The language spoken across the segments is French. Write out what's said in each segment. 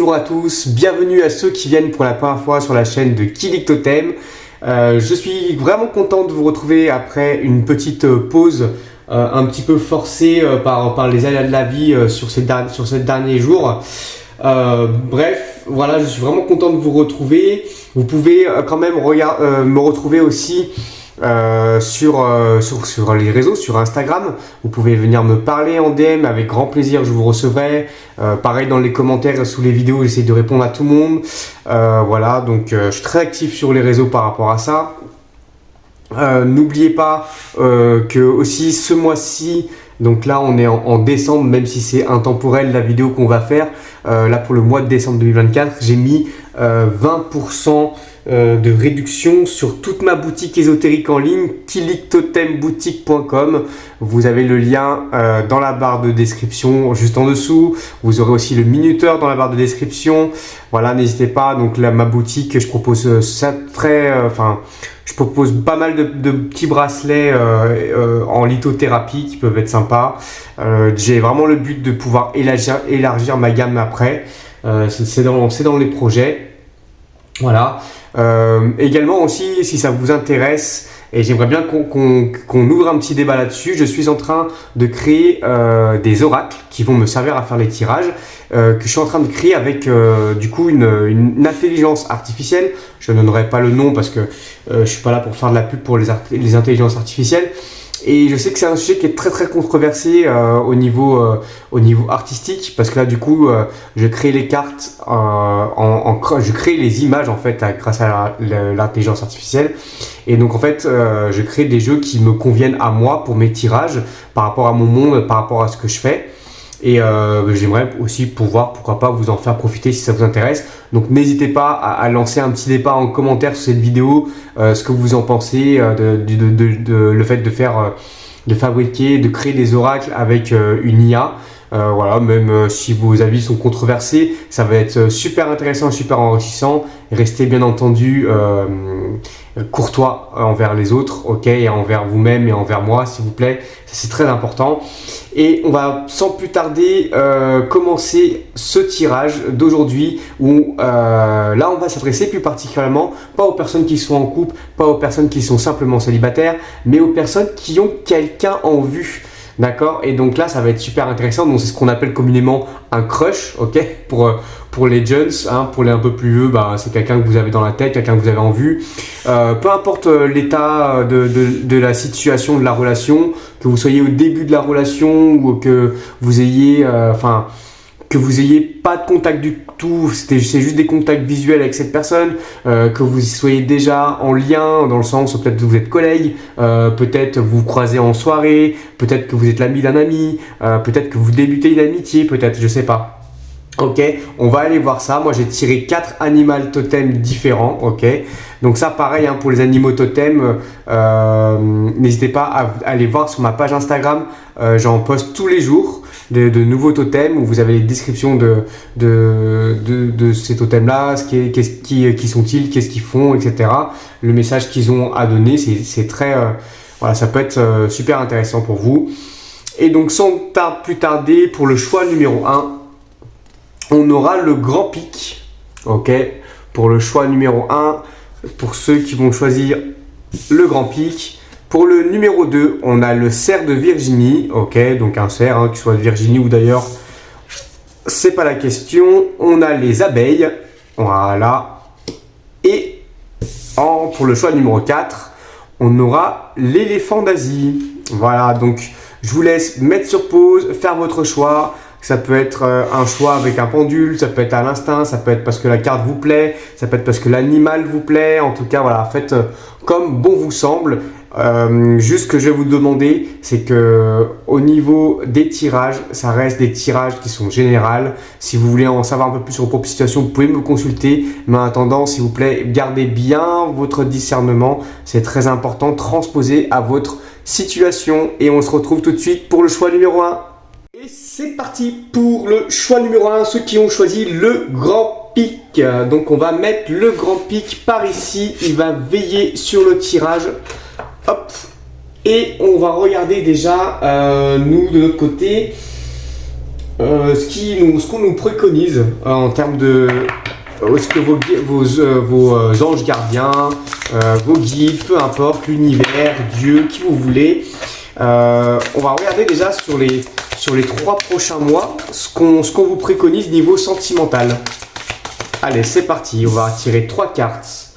bonjour à tous, bienvenue à ceux qui viennent pour la première fois sur la chaîne de Kilik Totem. Je suis vraiment content de vous retrouver après une petite pause un petit peu forcée par les aléas de la vie sur ces derniers jours. Bref, voilà, je suis vraiment content de vous retrouver. Vous pouvez quand même me retrouver aussi sur les réseaux, sur Instagram. Vous pouvez venir me parler en DM, avec grand plaisir, je vous recevrai. Pareil dans les commentaires sous les vidéos, j'essaie de répondre à tout le monde. Voilà, donc je suis très actif sur les réseaux par rapport à ça. N'oubliez pas que aussi ce mois-ci, donc là on est en décembre, même si c'est intemporel la vidéo qu'on va faire, là pour le mois de décembre 2024, j'ai mis 20% de réduction sur toute ma boutique ésotérique en ligne, kilikotemboutique.com. Vous avez le lien dans la barre de description juste en dessous. Vous aurez aussi le minuteur dans la barre de description. Voilà, n'hésitez pas. Donc là, ma boutique, je propose ça je propose pas mal de petits bracelets en lithothérapie qui peuvent être sympas. J'ai vraiment le but de pouvoir élargir ma gamme après. C'est dans les projets. Voilà. Également aussi, si ça vous intéresse, et j'aimerais bien qu'on ouvre un petit débat là-dessus, je suis en train de créer des oracles qui vont me servir à faire les tirages, que je suis en train de créer avec du coup une intelligence artificielle. Je ne donnerai pas le nom parce que je suis pas là pour faire de la pub pour les intelligences artificielles. Et je sais que c'est un sujet qui est très très controversé au niveau artistique, parce que là du coup je crée les cartes, je crée les images en fait grâce à l'intelligence artificielle, et donc en fait je crée des jeux qui me conviennent à moi pour mes tirages, par rapport à mon monde, par rapport à ce que je fais. Et j'aimerais aussi pouvoir, pourquoi pas, vous en faire profiter si ça vous intéresse. Donc n'hésitez pas à lancer un petit débat en commentaire sur cette vidéo, ce que vous en pensez, le fait de fabriquer, de créer des oracles avec une IA. Voilà, même si vos avis sont controversés, ça va être super intéressant, super enrichissant. Restez bien entendu courtois envers les autres, ok, et envers vous-même et envers moi, s'il vous plaît. Ça, c'est très important. Et on va sans plus tarder commencer ce tirage d'aujourd'hui où là on va s'adresser plus particulièrement pas aux personnes qui sont en couple, pas aux personnes qui sont simplement célibataires, mais aux personnes qui ont quelqu'un en vue. D'accord? Et donc là, ça va être super intéressant. Donc c'est ce qu'on appelle communément un crush, ok? Pour les jeunes, hein, pour les un peu plus vieux, bah, c'est quelqu'un que vous avez dans la tête, quelqu'un que vous avez en vue. Peu importe l'état de la situation, de la relation, que vous soyez au début de la relation ou que vous ayez, que vous ayez pas de contact du tout, c'est juste des contacts visuels avec cette personne, que vous soyez déjà en lien, dans le sens peut-être que vous êtes collègues, peut-être vous vous croisez en soirée, peut-être que vous êtes l'ami d'un ami, peut-être que vous débutez une amitié, peut-être, je sais pas. Ok, on va aller voir ça. Moi j'ai tiré 4 animaux totems différents, ok. Donc ça pareil hein, pour les animaux totems, n'hésitez pas à aller voir sur ma page Instagram, j'en poste tous les jours de nouveaux totems où vous avez les descriptions de ces totems là, qui sont-ils, qu'est-ce qu'ils font, etc. Le message qu'ils ont à donner, c'est très, voilà, ça peut être super intéressant pour vous. Et donc sans plus tarder, pour le choix numéro 1, on aura le grand pic, ok, pour le choix numéro 1, pour ceux qui vont choisir le grand pic. Pour le numéro 2, on a le cerf de Virginie, ok, donc un cerf, hein, qu'il soit de Virginie ou d'ailleurs, c'est pas la question. On a les abeilles, voilà, et pour le choix numéro 4, on aura l'éléphant d'Asie. Voilà, donc je vous laisse mettre sur pause, faire votre choix. Ça peut être un choix avec un pendule, ça peut être à l'instinct, ça peut être parce que la carte vous plaît, ça peut être parce que l'animal vous plaît. En tout cas, voilà, faites comme bon vous semble. Juste ce que je vais vous demander, c'est que au niveau des tirages, ça reste des tirages qui sont généraux. Si vous voulez en savoir un peu plus sur vos propres situations, vous pouvez me consulter. Mais en attendant, s'il vous plaît, gardez bien votre discernement. C'est très important, transposez à votre situation. Et on se retrouve tout de suite pour le choix numéro 1. Et c'est parti pour le choix numéro 1, ceux qui ont choisi le grand pic. Donc on va mettre le grand pic par ici, il va veiller sur le tirage. Hop. Et on va regarder déjà, nous de notre côté, ce qu'on nous préconise en termes de ce que vos anges gardiens, vos guides, peu importe, l'univers, Dieu, qui vous voulez. On va regarder déjà sur les 3 prochains mois ce qu'on vous préconise niveau sentimental. Allez, c'est parti, on va tirer 3 cartes.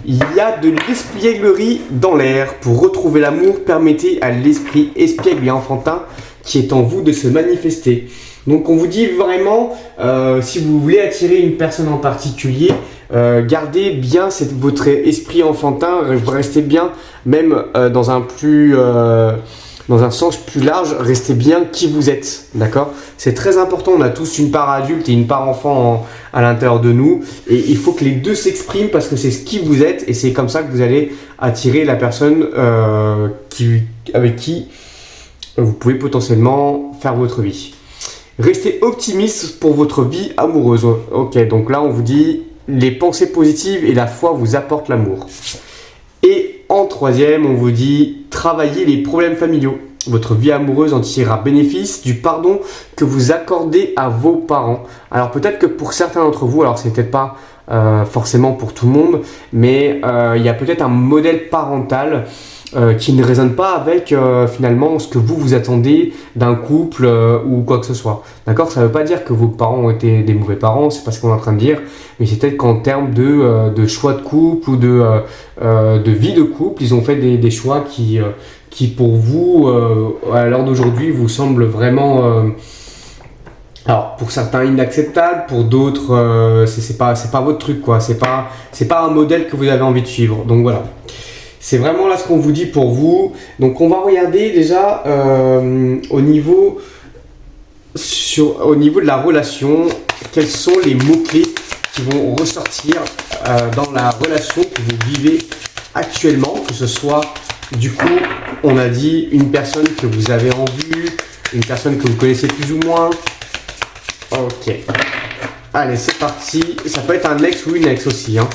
Il y a de l'espièglerie dans l'air. Pour retrouver l'amour, permettez à l'esprit espiègle et enfantin qui est en vous de se manifester. Donc on vous dit vraiment, si vous voulez attirer une personne en particulier, gardez bien votre esprit enfantin, restez bien, même dans un sens plus large, restez bien qui vous êtes, d'accord? C'est très important, on a tous une part adulte et une part enfant à l'intérieur de nous, et il faut que les deux s'expriment parce que c'est ce qui vous êtes, et c'est comme ça que vous allez attirer la personne avec qui vous pouvez potentiellement faire votre vie. Restez optimiste pour votre vie amoureuse. Ok, donc là on vous dit les pensées positives et la foi vous apportent l'amour. Et en 3e, on vous dit travaillez les problèmes familiaux. Votre vie amoureuse en tirera bénéfice du pardon que vous accordez à vos parents. Alors peut-être que pour certains d'entre vous, alors c'est peut-être pas forcément pour tout le monde, mais il y a peut-être un modèle parental qui ne résonne pas avec finalement ce que vous attendez d'un couple ou quoi que ce soit. D'accord? Ça ne veut pas dire que vos parents ont été des mauvais parents, c'est pas ce qu'on est en train de dire, mais c'est peut-être qu'en termes de choix de couple ou de vie de couple, ils ont fait des choix qui pour vous, à l'heure d'aujourd'hui, vous semblent vraiment... alors pour certains inacceptables, pour d'autres c'est pas votre truc quoi, c'est pas un modèle que vous avez envie de suivre. Donc voilà. C'est vraiment là ce qu'on vous dit pour vous. Donc on va regarder déjà au niveau de la relation, quels sont les mots-clés qui vont ressortir dans la relation que vous vivez actuellement, que ce soit du coup, on a dit une personne que vous avez en vue, une personne que vous connaissez plus ou moins. Ok. Allez, c'est parti. Ça peut être un ex ou une ex aussi, hein.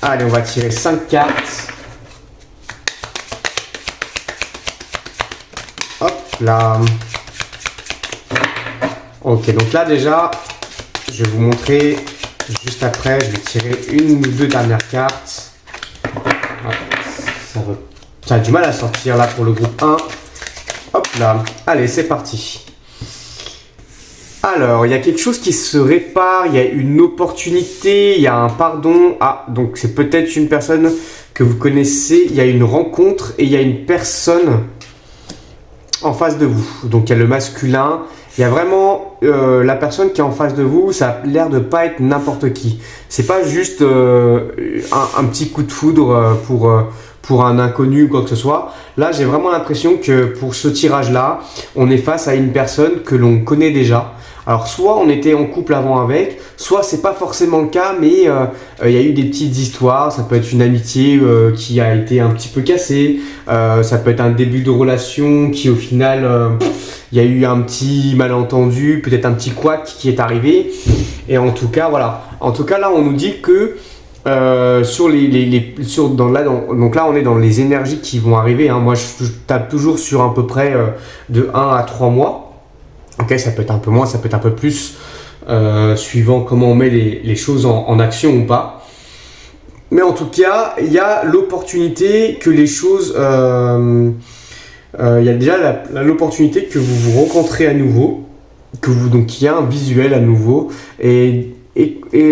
Allez, on va tirer 5 cartes. Hop là. Ok, donc là déjà, je vais vous montrer juste après. Je vais tirer une ou deux dernières cartes. Ça a du mal à sortir là pour le groupe 1. Hop là. Allez, c'est parti. Alors, il y a quelque chose qui se répare, il y a une opportunité, il y a un pardon. Ah, donc c'est peut-être une personne que vous connaissez, il y a une rencontre et il y a une personne en face de vous. Donc il y a le masculin, il y a vraiment la personne qui est en face de vous, ça a l'air de pas être n'importe qui. C'est pas juste un petit coup de foudre pour un inconnu ou quoi que ce soit. Là, j'ai vraiment l'impression que pour ce tirage-là, on est face à une personne que l'on connaît déjà. Alors soit on était en couple avant avec, soit c'est pas forcément le cas, mais il y a eu des petites histoires. Ça peut être une amitié qui a été un petit peu cassée, ça peut être un début de relation qui au final il y a eu un petit malentendu, peut-être un petit couac qui est arrivé. Et en tout cas voilà. En tout cas là on nous dit que donc là on est dans les énergies qui vont arriver, hein. Moi je tape toujours sur à peu près de 1 à 3 mois. Ok, ça peut être un peu moins, ça peut être un peu plus, suivant comment on met les choses en action ou pas. Mais en tout cas, il y a l'opportunité que les choses... il y a déjà l'opportunité que vous vous rencontrez à nouveau, donc il y a un visuel à nouveau, et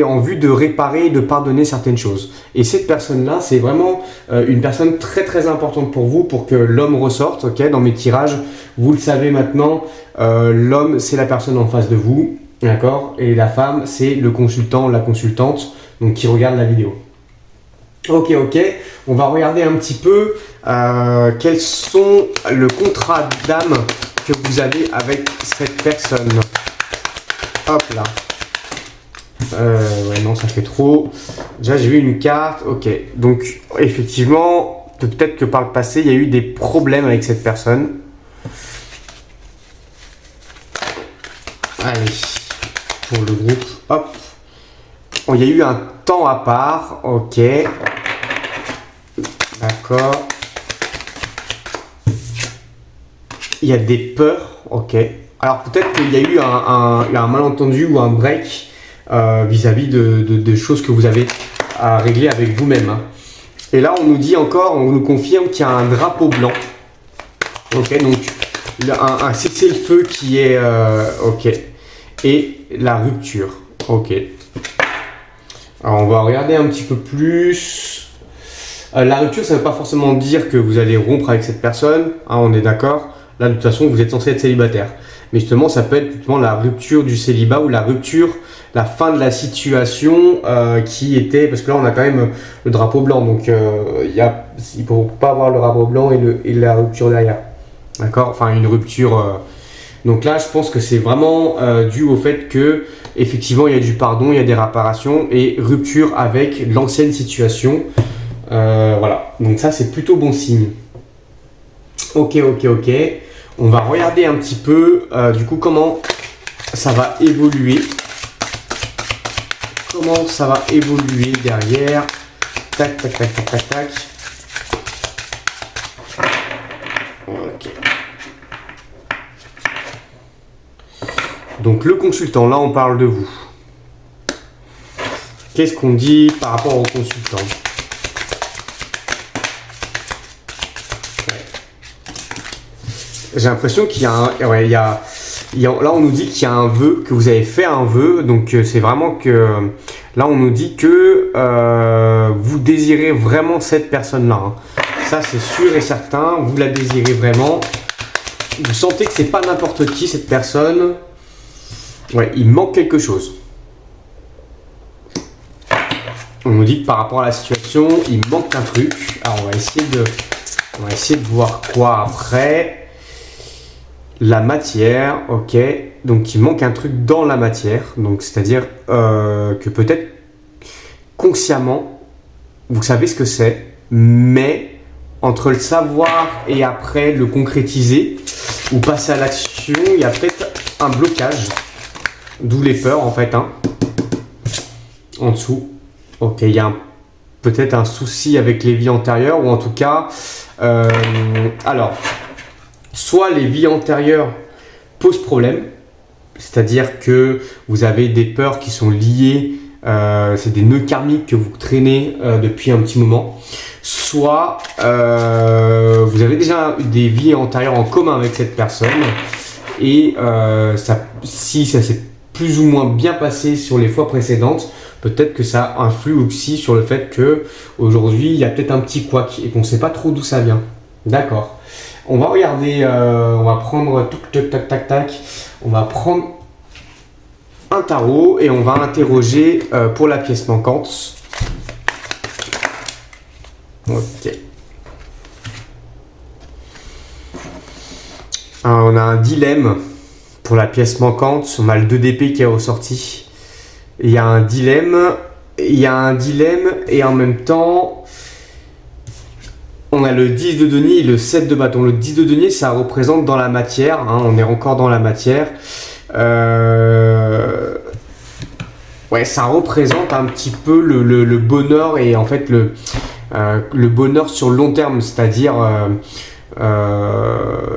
en vue de réparer et de pardonner certaines choses. Et cette personne-là, c'est vraiment une personne très très importante pour vous, pour que l'homme ressorte. Ok, dans mes tirages, vous le savez maintenant, l'homme c'est la personne en face de vous, d'accord, et la femme c'est le consultant, la consultante, donc qui regarde la vidéo. Ok, on va regarder un petit peu quels sont le contrat d'âme que vous avez avec cette personne. Hop là. Ouais, non, ça fait trop. Déjà, j'ai vu une carte. Ok, donc effectivement, peut-être que par le passé, il y a eu des problèmes avec cette personne. Allez, pour le groupe, hop. Oh, il y a eu un temps à part. Ok. D'accord. Il y a des peurs. Ok. Alors peut-être qu'il y a eu un malentendu ou un break vis-à-vis de choses que vous avez à régler avec vous-même. Hein. Et là, on nous dit encore, on nous confirme qu'il y a un drapeau blanc. Ok, donc un cessez-le-feu qui est ok. Et la rupture. Ok. Alors on va regarder un petit peu plus. La rupture, ça ne veut pas forcément dire que vous allez rompre avec cette personne. Hein, on est d'accord. Là, de toute façon, vous êtes censé être célibataire. Mais justement, ça peut être justement la rupture du célibat ou la rupture, la fin de la situation qui était... Parce que là, on a quand même le drapeau blanc. Donc, il ne faut pas avoir le drapeau blanc et la rupture derrière. D'accord? Enfin, une rupture... Donc là, je pense que c'est vraiment dû au fait que effectivement, il y a du pardon, il y a des réparations et rupture avec l'ancienne situation. Voilà. Donc ça, c'est plutôt bon signe. Ok. On va regarder un petit peu du coup comment ça va évoluer. Comment ça va évoluer derrière. Tac. Ok. Donc le consultant, là on parle de vous. Qu'est-ce qu'on dit par rapport au consultant? J'ai l'impression qu'il y a un... Ouais, là on nous dit qu'il y a un vœu, que vous avez fait un vœu. Donc c'est vraiment que... Là on nous dit que vous désirez vraiment cette personne-là. Hein. Ça c'est sûr et certain, vous la désirez vraiment. Vous sentez que c'est pas n'importe qui cette personne. Ouais, il manque quelque chose. On nous dit que par rapport à la situation, il manque un truc. Alors on va essayer de voir quoi après. La matière, ok. Donc il manque un truc dans la matière. Donc c'est-à-dire que peut-être consciemment, vous savez ce que c'est, mais entre le savoir et après le concrétiser ou passer à l'action, il y a peut-être un blocage. D'où les peurs en fait. Hein. En dessous. Ok, il y a peut-être un souci avec les vies antérieures ou en tout cas... alors... Soit les vies antérieures posent problème, c'est-à-dire que vous avez des peurs qui sont liées, c'est des nœuds karmiques que vous traînez depuis un petit moment. Soit vous avez déjà des vies antérieures en commun avec cette personne et si ça s'est plus ou moins bien passé sur les fois précédentes, peut-être que ça influe aussi sur le fait que aujourd'hui il y a peut-être un petit couac et qu'on ne sait pas trop d'où ça vient. D'accord. On va regarder, on va prendre tac. On va prendre un tarot et on va interroger pour la pièce manquante. Ok. Alors, on a un dilemme pour la pièce manquante. On a le 2 d'épée qui est ressorti. Il y a un dilemme. Et en même temps... On a le 10 de denier et le 7 de bâton. Le 10 de denier, ça représente dans la matière. Hein, on est encore dans la matière. Ouais, ça représente un petit peu le bonheur et en fait le bonheur sur le long terme. C'est-à-dire...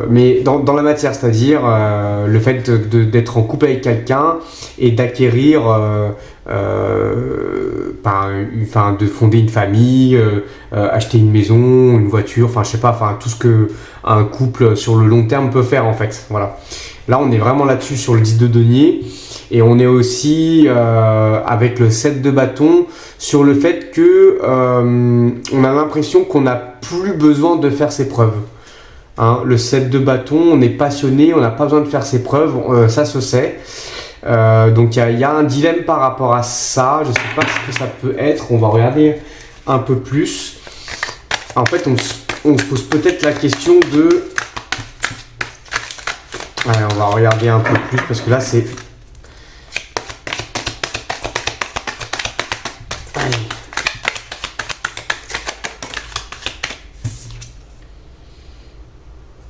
mais dans la matière, c'est-à-dire le fait d'être en couple avec quelqu'un et d'acquérir... de fonder une famille, acheter une maison, une voiture, enfin je sais pas, enfin tout ce que un couple sur le long terme peut faire en fait. Voilà. Là on est vraiment là-dessus sur le 10 de denier et on est aussi avec le 7 de bâton sur le fait que on a l'impression qu'on n'a plus besoin de faire ses preuves. Hein, le 7 de bâton, on est passionné, on n'a pas besoin de faire ses preuves, ça se sait. Donc il y a un dilemme par rapport à ça, je ne sais pas ce que ça peut être, on va regarder un peu plus. En fait on se pose peut-être la question de... Allez, on va regarder un peu plus parce que là c'est... Allez.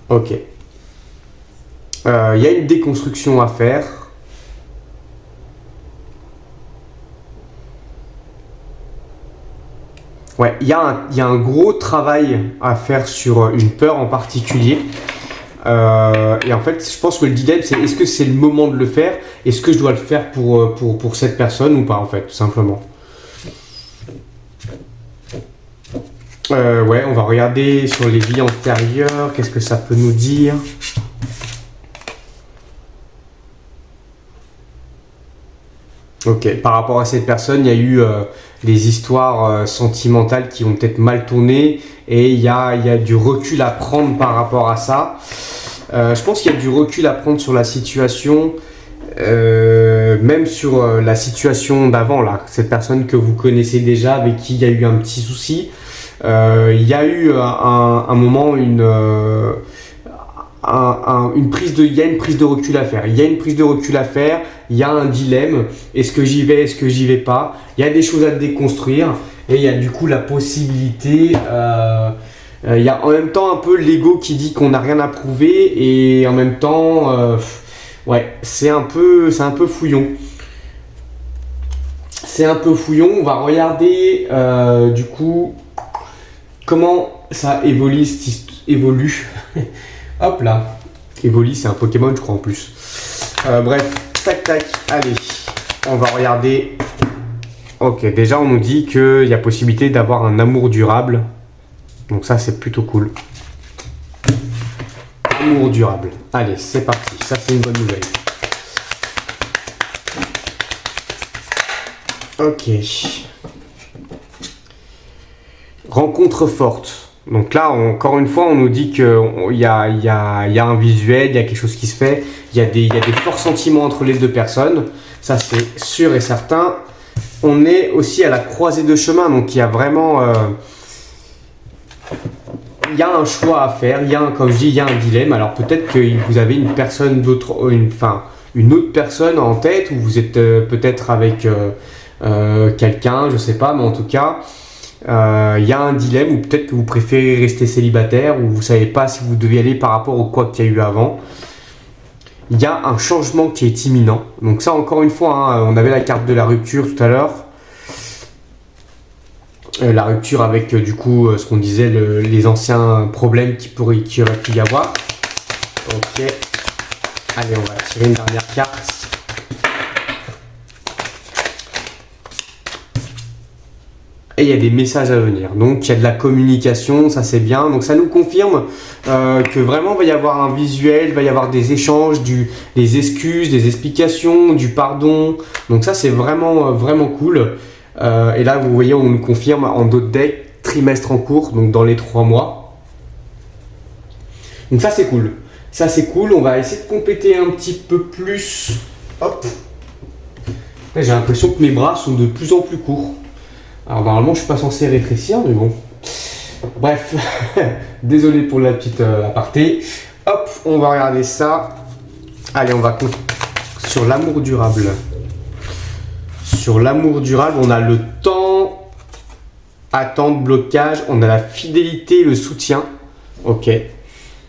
Ok. Il y a une déconstruction à faire. Ouais, il y a un gros travail à faire sur une peur en particulier. Et en fait, je pense que le dilemme, c'est est-ce que c'est le moment de le faire? Est-ce que je dois le faire pour cette personne ou pas, en fait, tout simplement. Ouais, on va regarder sur les vies antérieures, qu'est-ce que ça peut nous dire? Ok, par rapport à cette personne, il y a eu des histoires sentimentales qui ont peut-être mal tourné et il y a du recul à prendre par rapport à ça. Je pense qu'il y a du recul à prendre sur la situation, même sur la situation d'avant, là, cette personne que vous connaissez déjà, avec qui il y a eu un petit souci. Il y a eu un moment, il y a une prise de recul à faire. Il y a une prise de recul à faire, il y a un dilemme. Est-ce que j'y vais, est-ce que j'y vais pas? Il y a des choses à déconstruire et il y a du coup la possibilité. Il y a en même temps un peu l'ego qui dit qu'on n'a rien à prouver et en même temps, ouais, c'est un peu fouillon. C'est un peu fouillon. On va regarder du coup comment ça évolue. Hop là, Evoli, c'est un Pokémon, je crois en plus. Bref, tac tac, allez, on va regarder. Ok, déjà on nous dit qu'il y a possibilité d'avoir un amour durable. Donc ça c'est plutôt cool. Amour durable. Allez, c'est parti, ça c'est une bonne nouvelle. Ok. Rencontre forte. Donc là, encore une fois, on nous dit qu'il y a un visuel, il y a quelque chose qui se fait, il y a des forts sentiments entre les deux personnes. Ça, c'est sûr et certain. On est aussi à la croisée de chemin, donc il y a vraiment... il y a un choix à faire, comme je dis, il y a un dilemme. Alors peut-être que vous avez une personne une autre personne en tête, ou vous êtes peut-être avec quelqu'un, je sais pas, mais en tout cas... il y a un dilemme, ou peut-être que vous préférez rester célibataire, ou vous savez pas si vous devez aller par rapport au quoi qu'il y a eu avant. Il y a un changement qui est imminent. Donc ça, encore une fois, hein, on avait la carte de la rupture tout à l'heure. La rupture avec du coup ce qu'on disait, les anciens problèmes qui aurait pu y avoir. Ok. Allez, on va tirer une dernière carte. Et il y a des messages à venir. Donc il y a de la communication, ça c'est bien. Donc ça nous confirme que vraiment il va y avoir un visuel, il va y avoir des échanges, des excuses, des explications, du pardon. Donc ça c'est vraiment, vraiment cool. Et là vous voyez, on nous confirme en d'autres decks, trimestre en cours, donc dans les 3 mois. Donc ça c'est cool. Ça c'est cool, on va essayer de compléter un petit peu plus. Hop. Là, j'ai l'impression que mes bras sont de plus en plus courts. Alors normalement je suis pas censé rétrécir, mais bon. Bref, désolé pour la petite aparté. Hop, on va regarder ça. Allez, on va sur l'amour durable. Sur l'amour durable, on a le temps, attente, blocage, on a la fidélité, le soutien. Ok.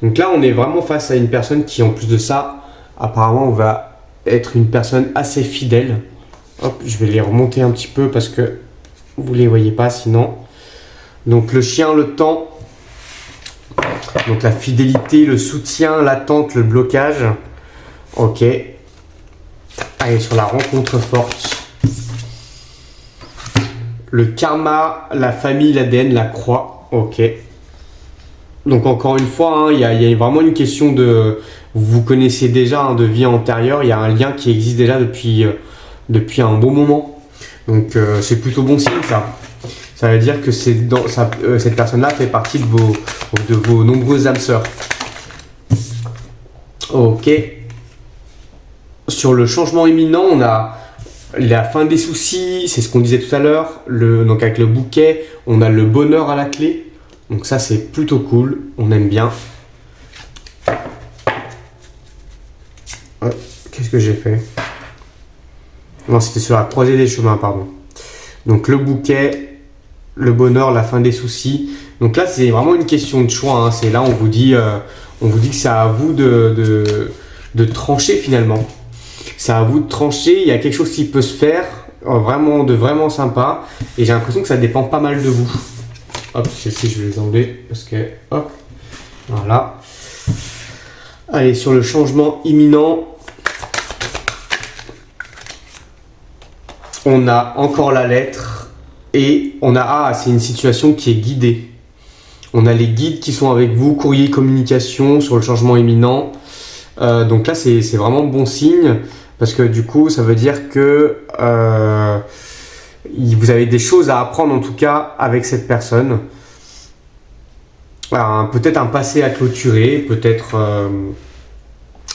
Donc là, on est vraiment face à une personne qui, en plus de ça, apparemment, on va être une personne assez fidèle. Hop, je vais les remonter un petit peu parce que vous les voyez pas sinon. Donc le chien, le temps, donc la fidélité, le soutien, l'attente, le blocage. Ok. Allez, sur la rencontre forte. Le karma, la famille, l'ADN, la croix. Ok. Donc encore une fois, hein, il y a vraiment une question de... Vous connaissez déjà de vie antérieure, il y a un lien qui existe déjà depuis un bon moment. Donc c'est plutôt bon signe ça. Ça veut dire que cette personne-là fait partie de vos nombreuses âmes sœurs. Ok. Sur le changement imminent, on a la fin des soucis, c'est ce qu'on disait tout à l'heure. Donc avec le bouquet, on a le bonheur à la clé. Donc ça c'est plutôt cool, on aime bien. Qu'est-ce que j'ai fait? Non, c'était sur la croisée des chemins, pardon. Donc le bouquet, le bonheur, la fin des soucis. Donc là, c'est vraiment une question de choix. Hein. C'est là, on vous dit que c'est à vous de trancher finalement. C'est à vous de trancher. Il y a quelque chose qui peut se faire, vraiment sympa. Et j'ai l'impression que ça dépend pas mal de vous. Hop, celle-ci, je vais les enlever parce que, hop, voilà. Allez, sur le changement imminent, on a encore la lettre et on a, ah, c'est une situation qui est guidée. On a les guides qui sont avec vous, courrier, communication sur le changement imminent. Donc là, c'est vraiment bon signe parce que du coup, ça veut dire que vous avez des choses à apprendre en tout cas avec cette personne. Peut-être un passé à clôturer, peut-être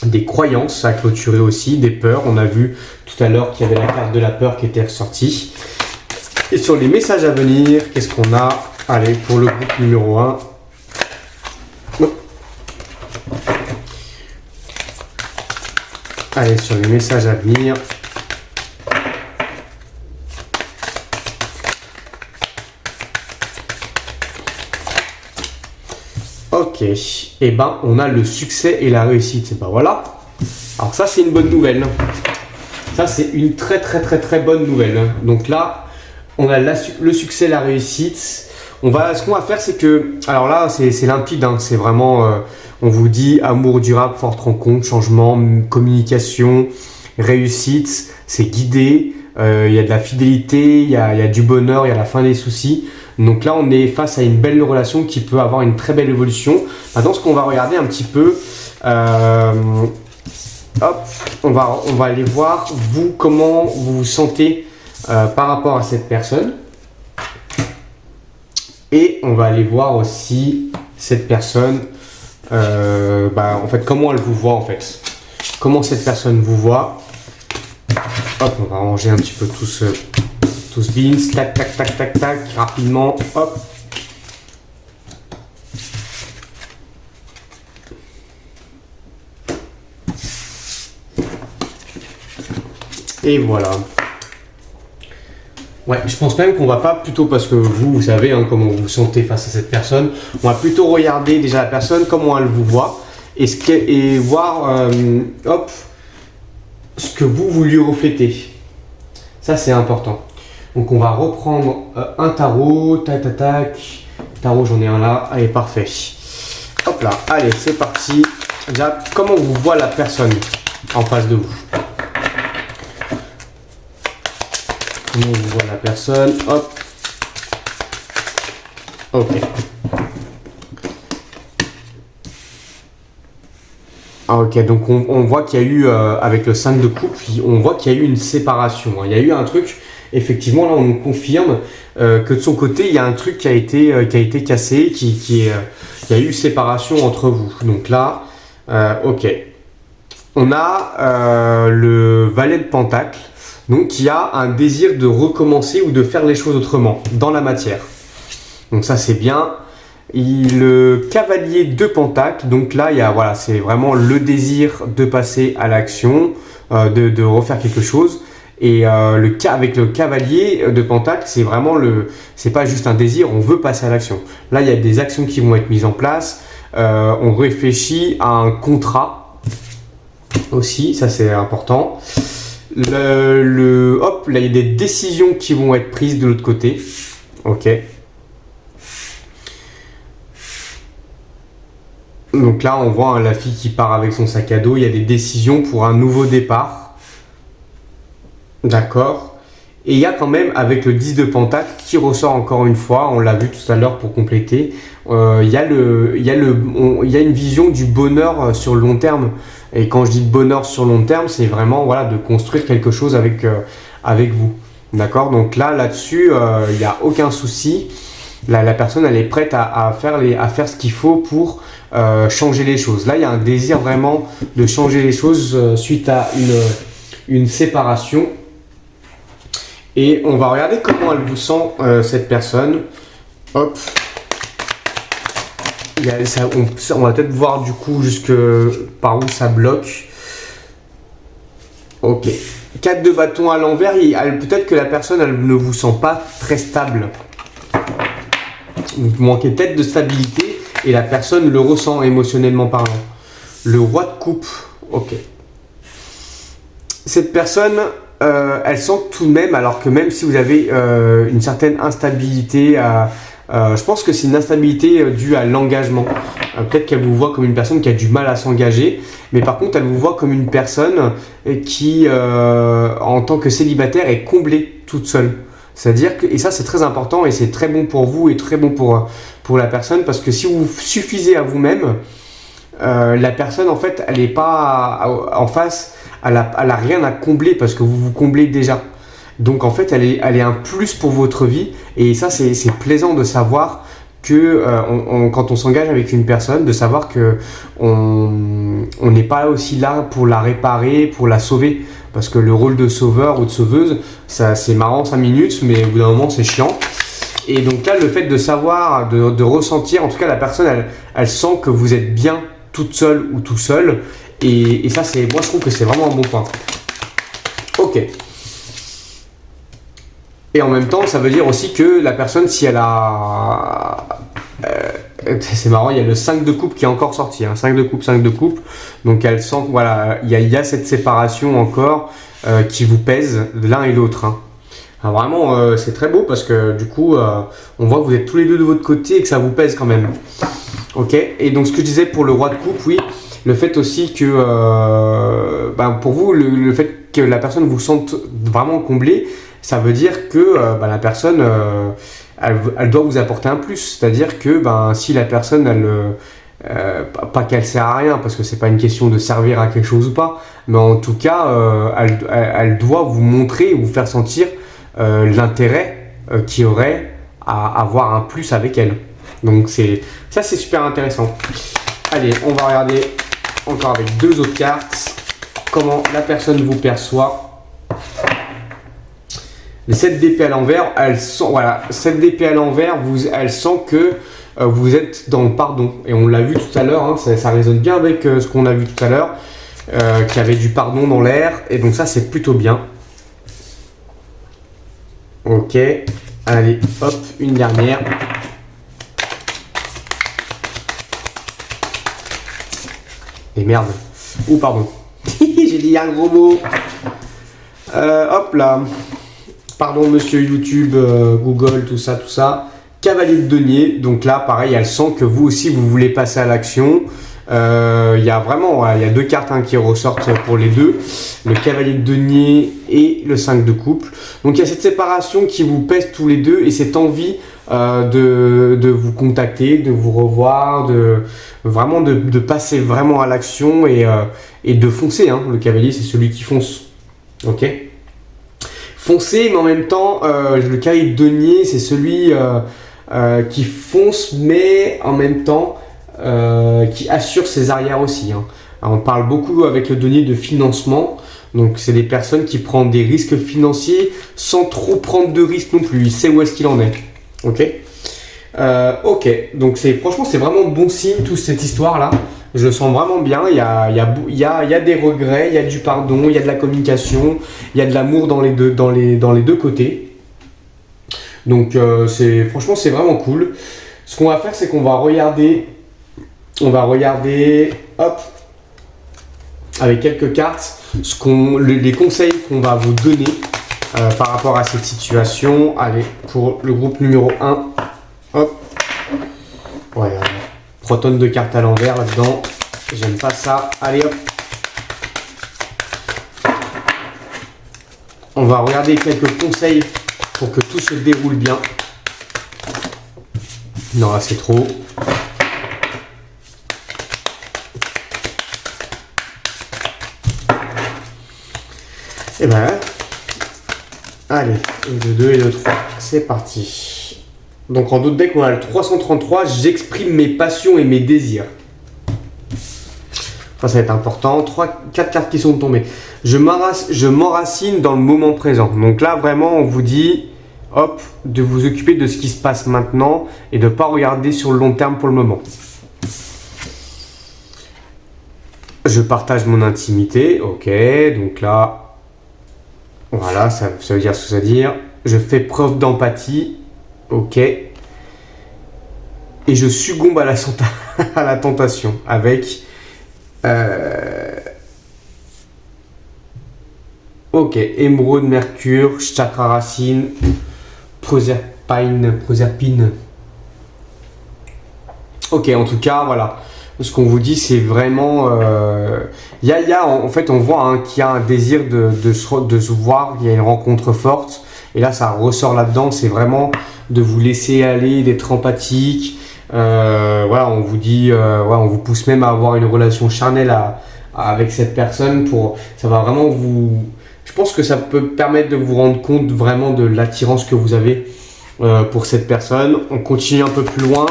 des croyances à clôturer aussi, des peurs. On a vu tout à l'heure qu'il y avait la carte de la peur qui était ressortie. Et sur les messages à venir, qu'est-ce qu'on a? Allez, pour le groupe numéro 1. Allez, sur les messages à venir. Ok, et ben on a le succès et la réussite. Et ben voilà. Alors ça c'est une bonne nouvelle. Ça c'est une très bonne nouvelle. Donc là, on a le succès, la réussite. Ce qu'on va faire, c'est que, alors là c'est limpide, hein, c'est vraiment, on vous dit amour durable, forte rencontre, changement, communication, réussite, c'est guidé. Il y a de la fidélité, il y a du bonheur, il y a la fin des soucis. Donc là, on est face à une belle relation qui peut avoir une très belle évolution. Maintenant, ce qu'on va regarder un petit peu, hop, on va aller voir, vous, comment vous vous sentez par rapport à cette personne. Et on va aller voir aussi cette personne, en fait, comment elle vous voit en fait. Comment cette personne vous voit. Hop, on va ranger un petit peu tout ce beans, tac, rapidement, hop. Et voilà. Ouais, je pense même qu'on va pas plutôt, parce que vous savez hein, comment vous vous sentez face à cette personne, on va plutôt regarder déjà la personne, comment elle vous voit, et voir, hop, ce que vous lui reflétez. Ça, c'est important. Donc on va reprendre un tarot, tac, tarot j'en ai un là, allez parfait. Hop là, allez c'est parti. Déjà, comment vous voit la personne en face de vous? Comment vous voit la personne? Hop. Ok. Ah, ok, donc on voit qu'il y a eu, avec le 5 de coupe, on voit qu'il y a eu une séparation. Il y a eu un truc. Effectivement, là, on nous confirme que de son côté, il y a un truc qui a été cassé, il y a eu séparation entre vous. Donc là, ok. On a le valet de pentacle, donc qui a un désir de recommencer ou de faire les choses autrement dans la matière. Donc ça, c'est bien. Le cavalier de pentacle, donc là, voilà, c'est vraiment le désir de passer à l'action, de refaire quelque chose. Et avec le cavalier de pentacle, c'est vraiment c'est pas juste un désir, on veut passer à l'action. Là, il y a des actions qui vont être mises en place. On réfléchit à un contrat aussi, ça c'est important. Hop, là il y a des décisions qui vont être prises de l'autre côté. Ok. Donc là, on voit hein, la fille qui part avec son sac à dos. Il y a des décisions pour un nouveau départ. D'accord. Et il y a quand même, avec le 10 de pentacle, qui ressort encore une fois, on l'a vu tout à l'heure pour compléter, il y a une vision du bonheur sur le long terme. Et quand je dis bonheur sur le long terme, c'est vraiment voilà, de construire quelque chose avec vous. D'accord. Donc là-dessus, il n'y a aucun souci. La personne, elle est prête à faire ce qu'il faut pour changer les choses. Là, il y a un désir vraiment de changer les choses suite à une séparation. Et on va regarder comment elle vous sent, cette personne. Hop. On va peut-être voir du coup jusque par où ça bloque. Ok. 4 de bâton à l'envers. Peut-être que la personne, elle ne vous sent pas très stable. Vous manquez peut-être de stabilité et la personne le ressent émotionnellement parlant. Le roi de coupe. Ok. Cette personne... elle sent tout de même, alors que même si vous avez une certaine instabilité, je pense que c'est une instabilité due à l'engagement. Peut-être qu'elle vous voit comme une personne qui a du mal à s'engager, mais par contre, elle vous voit comme une personne qui, en tant que célibataire, est comblée toute seule. C'est-à-dire que, et ça c'est très important et c'est très bon pour vous et très bon pour la personne, parce que si vous suffisez à vous-même, la personne en fait elle n'est pas en face, elle a rien à combler parce que vous vous comblez déjà. Donc en fait elle est un plus pour votre vie, et ça c'est plaisant de savoir que quand on s'engage avec une personne, de savoir que on n'est pas aussi là pour la réparer, pour la sauver. Parce que le rôle de sauveur ou de sauveuse, ça c'est marrant 5 minutes, mais au bout d'un moment c'est chiant. Et donc là, le fait de savoir, de ressentir, en tout cas la personne, elle sent que vous êtes bien toute seule ou tout seul. Et ça, moi je trouve que c'est vraiment un bon point. Ok. Et en même temps, ça veut dire aussi que la personne, si elle a... c'est marrant, il y a le 5 de coupe qui est encore sorti, hein, 5 de coupe, 5 de coupe. Donc elle sent que voilà, il y a cette séparation encore qui vous pèse l'un et l'autre. Hein. Alors vraiment, c'est très beau parce que du coup, on voit que vous êtes tous les deux de votre côté et que ça vous pèse quand même. Ok. Et donc ce que je disais pour le roi de coupe, oui, le fait aussi que pour vous, le fait que la personne vous sente vraiment comblé, ça veut dire que la personne, elle doit vous apporter un plus. C'est-à-dire que si la personne, pas qu'elle sert à rien, parce que c'est pas une question de servir à quelque chose ou pas, mais en tout cas, elle doit vous montrer, vous faire sentir l'intérêt qu'il y aurait à avoir un plus avec elle. Donc ça c'est super intéressant. Allez, on va regarder encore avec 2 autres cartes comment la personne vous perçoit. Les 7 d'épée à l'envers, elle sent, voilà, 7 d'épée à l'envers, elle sent que vous êtes dans le pardon. Et on l'a vu tout à l'heure, hein, ça résonne bien avec ce qu'on a vu tout à l'heure, qu'il y avait du pardon dans l'air. Et donc ça, c'est plutôt bien. Ok, allez, hop, une dernière. Et merde. Oh, pardon. J'ai dit un gros mot. Hop là. Pardon monsieur YouTube, Google, tout ça. Cavalier de denier, donc là pareil, elle sent que vous aussi vous voulez passer à l'action. Il y a vraiment, il y a 2 cartes qui ressortent pour les deux, le cavalier de denier et le 5 de coupe. Donc il y a cette séparation qui vous pèse tous les deux et cette envie de vous contacter, de vous revoir, de passer vraiment à l'action et de foncer. Hein. Le cavalier c'est celui qui fonce. Ok. Foncer, mais en même temps, le cavalier de denier, c'est celui qui fonce, mais en même temps qui assure ses arrières aussi. Hein. Alors, on parle beaucoup avec le denier de financement, donc c'est des personnes qui prennent des risques financiers sans trop prendre de risques non plus. Il sait où est-ce qu'il en est. Ok. Ok, donc franchement c'est vraiment bon signe toute cette histoire là. Je le sens vraiment bien, il y a des regrets, il y a du pardon, il y a de la communication, il y a de l'amour dans les deux côtés. Donc franchement c'est vraiment cool. Ce qu'on va faire c'est qu'on va regarder, hop, avec quelques cartes, les conseils qu'on va vous donner par rapport à cette situation. Allez, pour le groupe numéro 1, hop, voilà. 3 tonnes de cartes à l'envers là-dedans. J'aime pas ça. Allez hop. On va regarder quelques conseils pour que tout se déroule bien. Non, là c'est trop. Et ben, allez, le 2 et le 3. C'est parti. Donc en d'autres decks, on a le 333, j'exprime mes passions et mes désirs. Ça va être important. 4 cartes qui sont tombées. Je m'enracine dans le moment présent. Donc là, vraiment, on vous dit, hop, de vous occuper de ce qui se passe maintenant et de ne pas regarder sur le long terme pour le moment. Je partage mon intimité. Ok, donc là, voilà, ça veut dire ce que ça veut dire. Je fais preuve d'empathie. Ok. Et je succombe à la tentation avec... ok. Émeraude, Mercure, Chakra Racine, Proserpine. Ok, en tout cas, voilà. Ce qu'on vous dit, c'est vraiment. En fait, on voit hein, qu'il y a un désir de se voir, il y a une rencontre forte. Et là, ça ressort là-dedans. C'est vraiment de vous laisser aller, d'être empathique. Voilà, on vous dit, on vous pousse même à avoir une relation charnelle avec cette personne. Ça va vraiment vous. Je pense que ça peut permettre de vous rendre compte vraiment de l'attirance que vous avez pour cette personne. On continue un peu plus loin.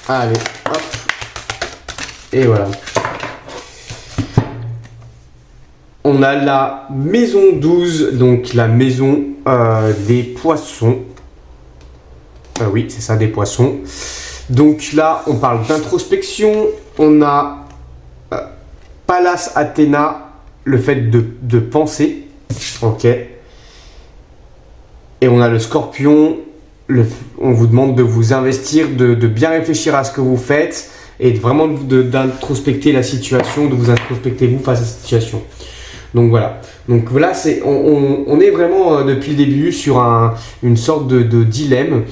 Allez, hop. Et voilà. On a la maison 12, donc la maison des poissons. Oui, c'est ça, des poissons. Donc là, on parle d'introspection. On a Pallas Athéna, le fait de penser. Ok. Et on a le scorpion. On vous demande de vous investir, de bien réfléchir à ce que vous faites et vraiment d'introspecter la situation, de vous introspecter vous face à cette situation. Donc voilà, on est vraiment depuis le début sur une sorte de dilemme,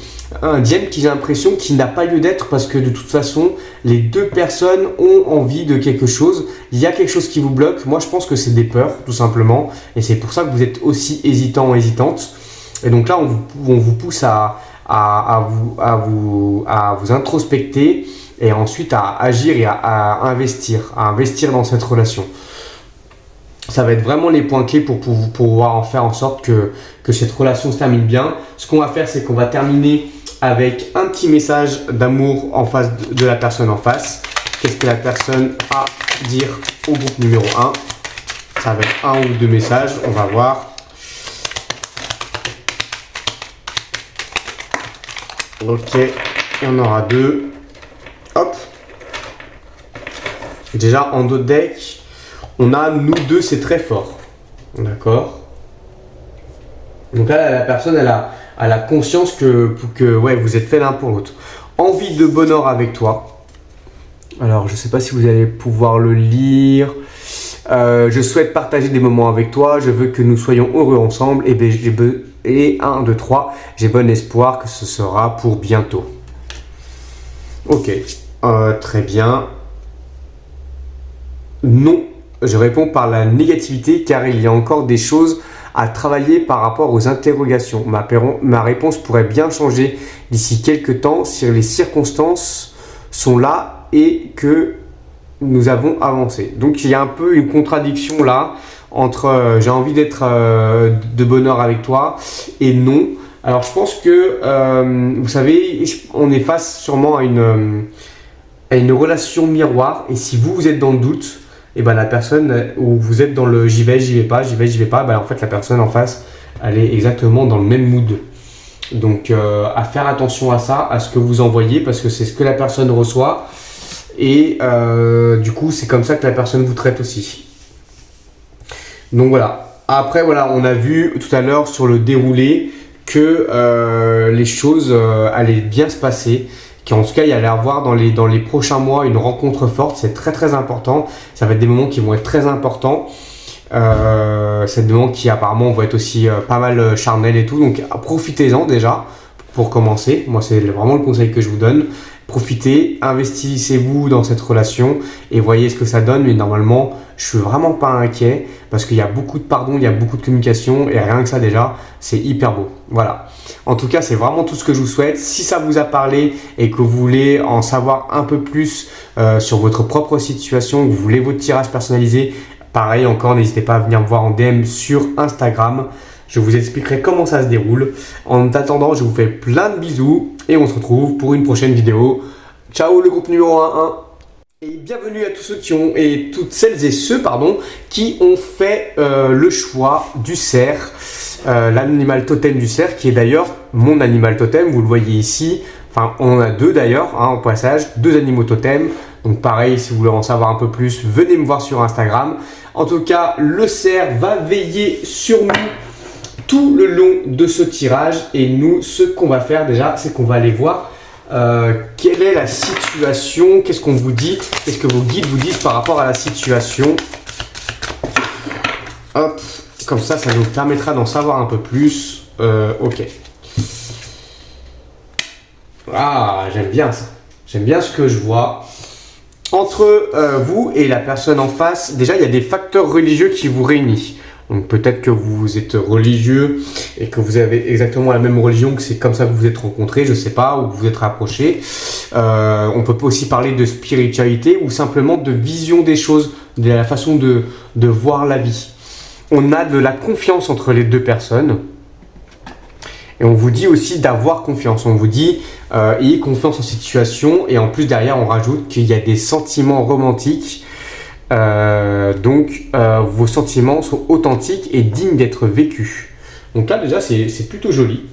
un dilemme qui j'ai l'impression qui n'a pas lieu d'être parce que de toute façon les deux personnes ont envie de quelque chose, il y a quelque chose qui vous bloque, moi je pense que c'est des peurs tout simplement et c'est pour ça que vous êtes aussi hésitant ou hésitante et donc là on vous pousse à vous introspecter et ensuite à agir et à investir dans cette relation. Ça va être vraiment les points clés pour pouvoir en faire en sorte que cette relation se termine bien. Ce qu'on va faire, c'est qu'on va terminer avec un petit message d'amour en face de la personne en face. Qu'est-ce que la personne a à dire au groupe numéro 1? Ça va être un ou deux messages, on va voir. Ok, il y en aura deux. Hop. Déjà, en dos de deck, on a nous deux, c'est très fort. D'accord. Donc là, la personne, elle a conscience que ouais, vous êtes fait l'un pour l'autre. Envie de bonheur avec toi. Alors, je ne sais pas si vous allez pouvoir le lire. Je souhaite partager des moments avec toi. Je veux que nous soyons heureux ensemble. Et 1, 2, 3, j'ai bon espoir que ce sera pour bientôt. Ok, très bien. Non, je réponds par la négativité car il y a encore des choses à travailler par rapport aux interrogations. Ma réponse pourrait bien changer d'ici quelques temps si les circonstances sont là et que nous avons avancé. Donc il y a un peu une contradiction là entre j'ai envie d'être de bonheur avec toi et non. Alors je pense que vous savez, on est face sûrement à une relation miroir et si vous êtes dans le doute, et ben la personne où vous êtes dans le j'y vais pas, ben en fait la personne en face elle est exactement dans le même mood. Donc à faire attention à ça, à ce que vous envoyez parce que c'est ce que la personne reçoit et du coup c'est comme ça que la personne vous traite aussi. Donc voilà. Après voilà, on a vu tout à l'heure sur le déroulé que les choses allaient bien se passer. Qu'en tout cas, il y allait avoir dans les prochains mois une rencontre forte, c'est très très important. Ça va être des moments qui vont être très importants. C'est des moments qui apparemment vont être aussi pas mal charnels et tout. Donc profitez-en déjà pour commencer. Moi, c'est vraiment le conseil que je vous donne. Profitez, investissez-vous dans cette relation et voyez ce que ça donne. Mais normalement, je suis vraiment pas inquiet parce qu'il y a beaucoup de pardon, il y a beaucoup de communication et rien que ça déjà, c'est hyper beau. Voilà. En tout cas, c'est vraiment tout ce que je vous souhaite. Si ça vous a parlé et que vous voulez en savoir un peu plus sur votre propre situation, que vous voulez votre tirage personnalisé, pareil encore, n'hésitez pas à venir me voir en DM sur Instagram. Je vous expliquerai comment ça se déroule. En attendant, je vous fais plein de bisous et on se retrouve pour une prochaine vidéo. Ciao le groupe numéro 1. Et bienvenue à tous ceux et toutes celles et ceux qui ont fait le choix du cerf, l'animal totem du cerf qui est d'ailleurs mon animal totem, vous le voyez ici. Enfin, on en a deux d'ailleurs, au passage, deux animaux totems. Donc pareil, si vous voulez en savoir un peu plus, venez me voir sur Instagram. En tout cas, le cerf va veiller sur nous tout le long de ce tirage et nous, ce qu'on va faire déjà, c'est qu'on va aller voir quelle est la situation, qu'est-ce qu'on vous dit, qu'est-ce que vos guides vous disent par rapport à la situation. Hop, comme ça nous permettra d'en savoir un peu plus. Ok. Ah, j'aime bien ça. J'aime bien ce que je vois. Entre vous et la personne en face, déjà, il y a des facteurs religieux qui vous réunissent. Donc peut-être que vous êtes religieux et que vous avez exactement la même religion, que c'est comme ça que vous vous êtes rencontrés, je sais pas, ou que vous vous êtes rapprochés. On peut aussi parler de spiritualité ou simplement de vision des choses, de la façon de voir la vie. On a de la confiance entre les deux personnes. Et on vous dit aussi d'avoir confiance. On vous dit ayez confiance en cette situation. Et en plus derrière on rajoute qu'il y a des sentiments romantiques. Donc vos sentiments sont authentiques et dignes d'être vécus. Donc là déjà c'est plutôt joli.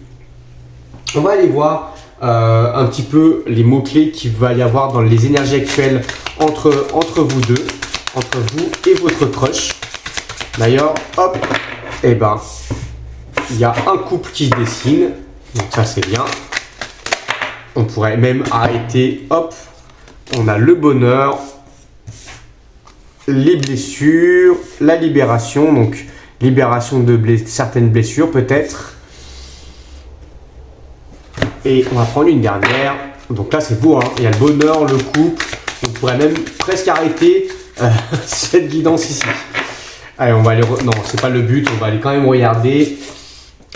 On va aller voir un petit peu les mots-clés qu'il va y avoir dans les énergies actuelles entre vous deux, entre vous et votre crush. D'ailleurs, hop, et ben, il y a un couple qui se dessine, donc ça c'est bien. On pourrait même arrêter, hop, on a le bonheur, les blessures, la libération, donc libération de certaines blessures peut-être. Et on va prendre une dernière, donc là c'est beau, hein. Il y a le bonheur, le couple, on pourrait même presque arrêter cette guidance ici. Allez, on va aller, non c'est pas le but, on va aller quand même regarder.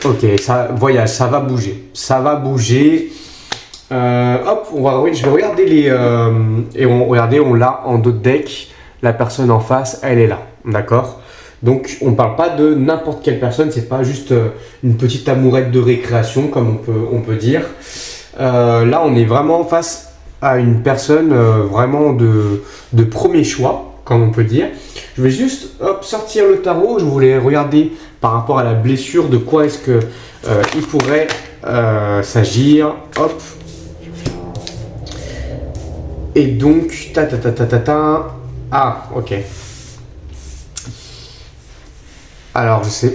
Ok, ça, voyage, ça va bouger, ça va bouger. Hop, je vais regarder les et regardez, on l'a en dos de deck. La personne en face, elle est là, d'accord. Donc, on ne parle pas de n'importe quelle personne. C'est pas juste une petite amourette de récréation, comme on peut dire. Là, on est vraiment face à une personne vraiment de premier choix, comme on peut dire. Je vais juste sortir le tarot. Je voulais regarder par rapport à la blessure de quoi est-ce que il pourrait s'agir. Hop. Et donc, ah, ok. Alors, je sais.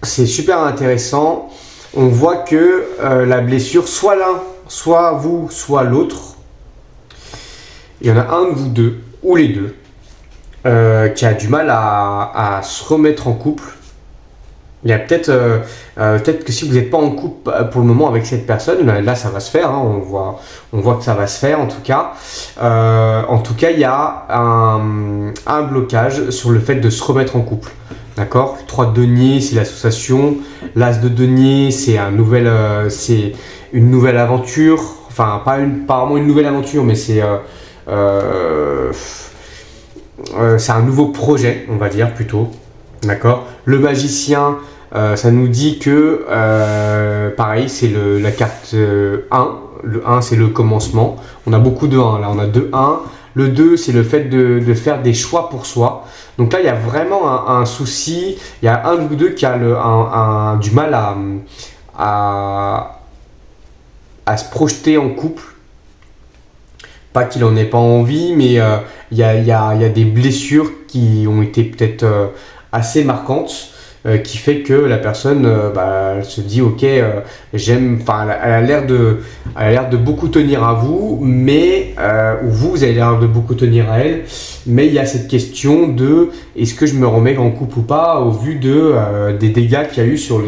C'est super intéressant. On voit que la blessure, soit l'un, soit vous, soit l'autre. Il y en a un de vous deux, ou les deux, qui a du mal à se remettre en couple. Il y a peut-être que si vous n'êtes pas en couple pour le moment avec cette personne, là ça va se faire, hein, on voit que ça va se faire en tout cas. Il y a un blocage sur le fait de se remettre en couple. D'accord ? Le 3 de denier, c'est l'association. L'as de denier, c'est une nouvelle aventure. Enfin, pas vraiment une nouvelle aventure, mais c'est un nouveau projet, on va dire plutôt. D'accord ? Le magicien, ça nous dit que, pareil, c'est la carte 1. Le 1, c'est le commencement. On a beaucoup de 1, là, on a 2 1. Le 2, c'est le fait de faire des choix pour soi. Donc là, il y a vraiment un souci. Il y a un de vous deux qui a du mal à se projeter en couple. Pas qu'il n'en ait pas envie, mais il y a des blessures qui ont été peut-être assez marquantes. Qui fait que la personne elle se dit ok, j'aime, enfin elle a l'air de beaucoup tenir à vous, mais ou vous avez l'air de beaucoup tenir à elle, mais il y a cette question de est-ce que je me remets en couple ou pas au vu des dégâts qu'il y a eu sur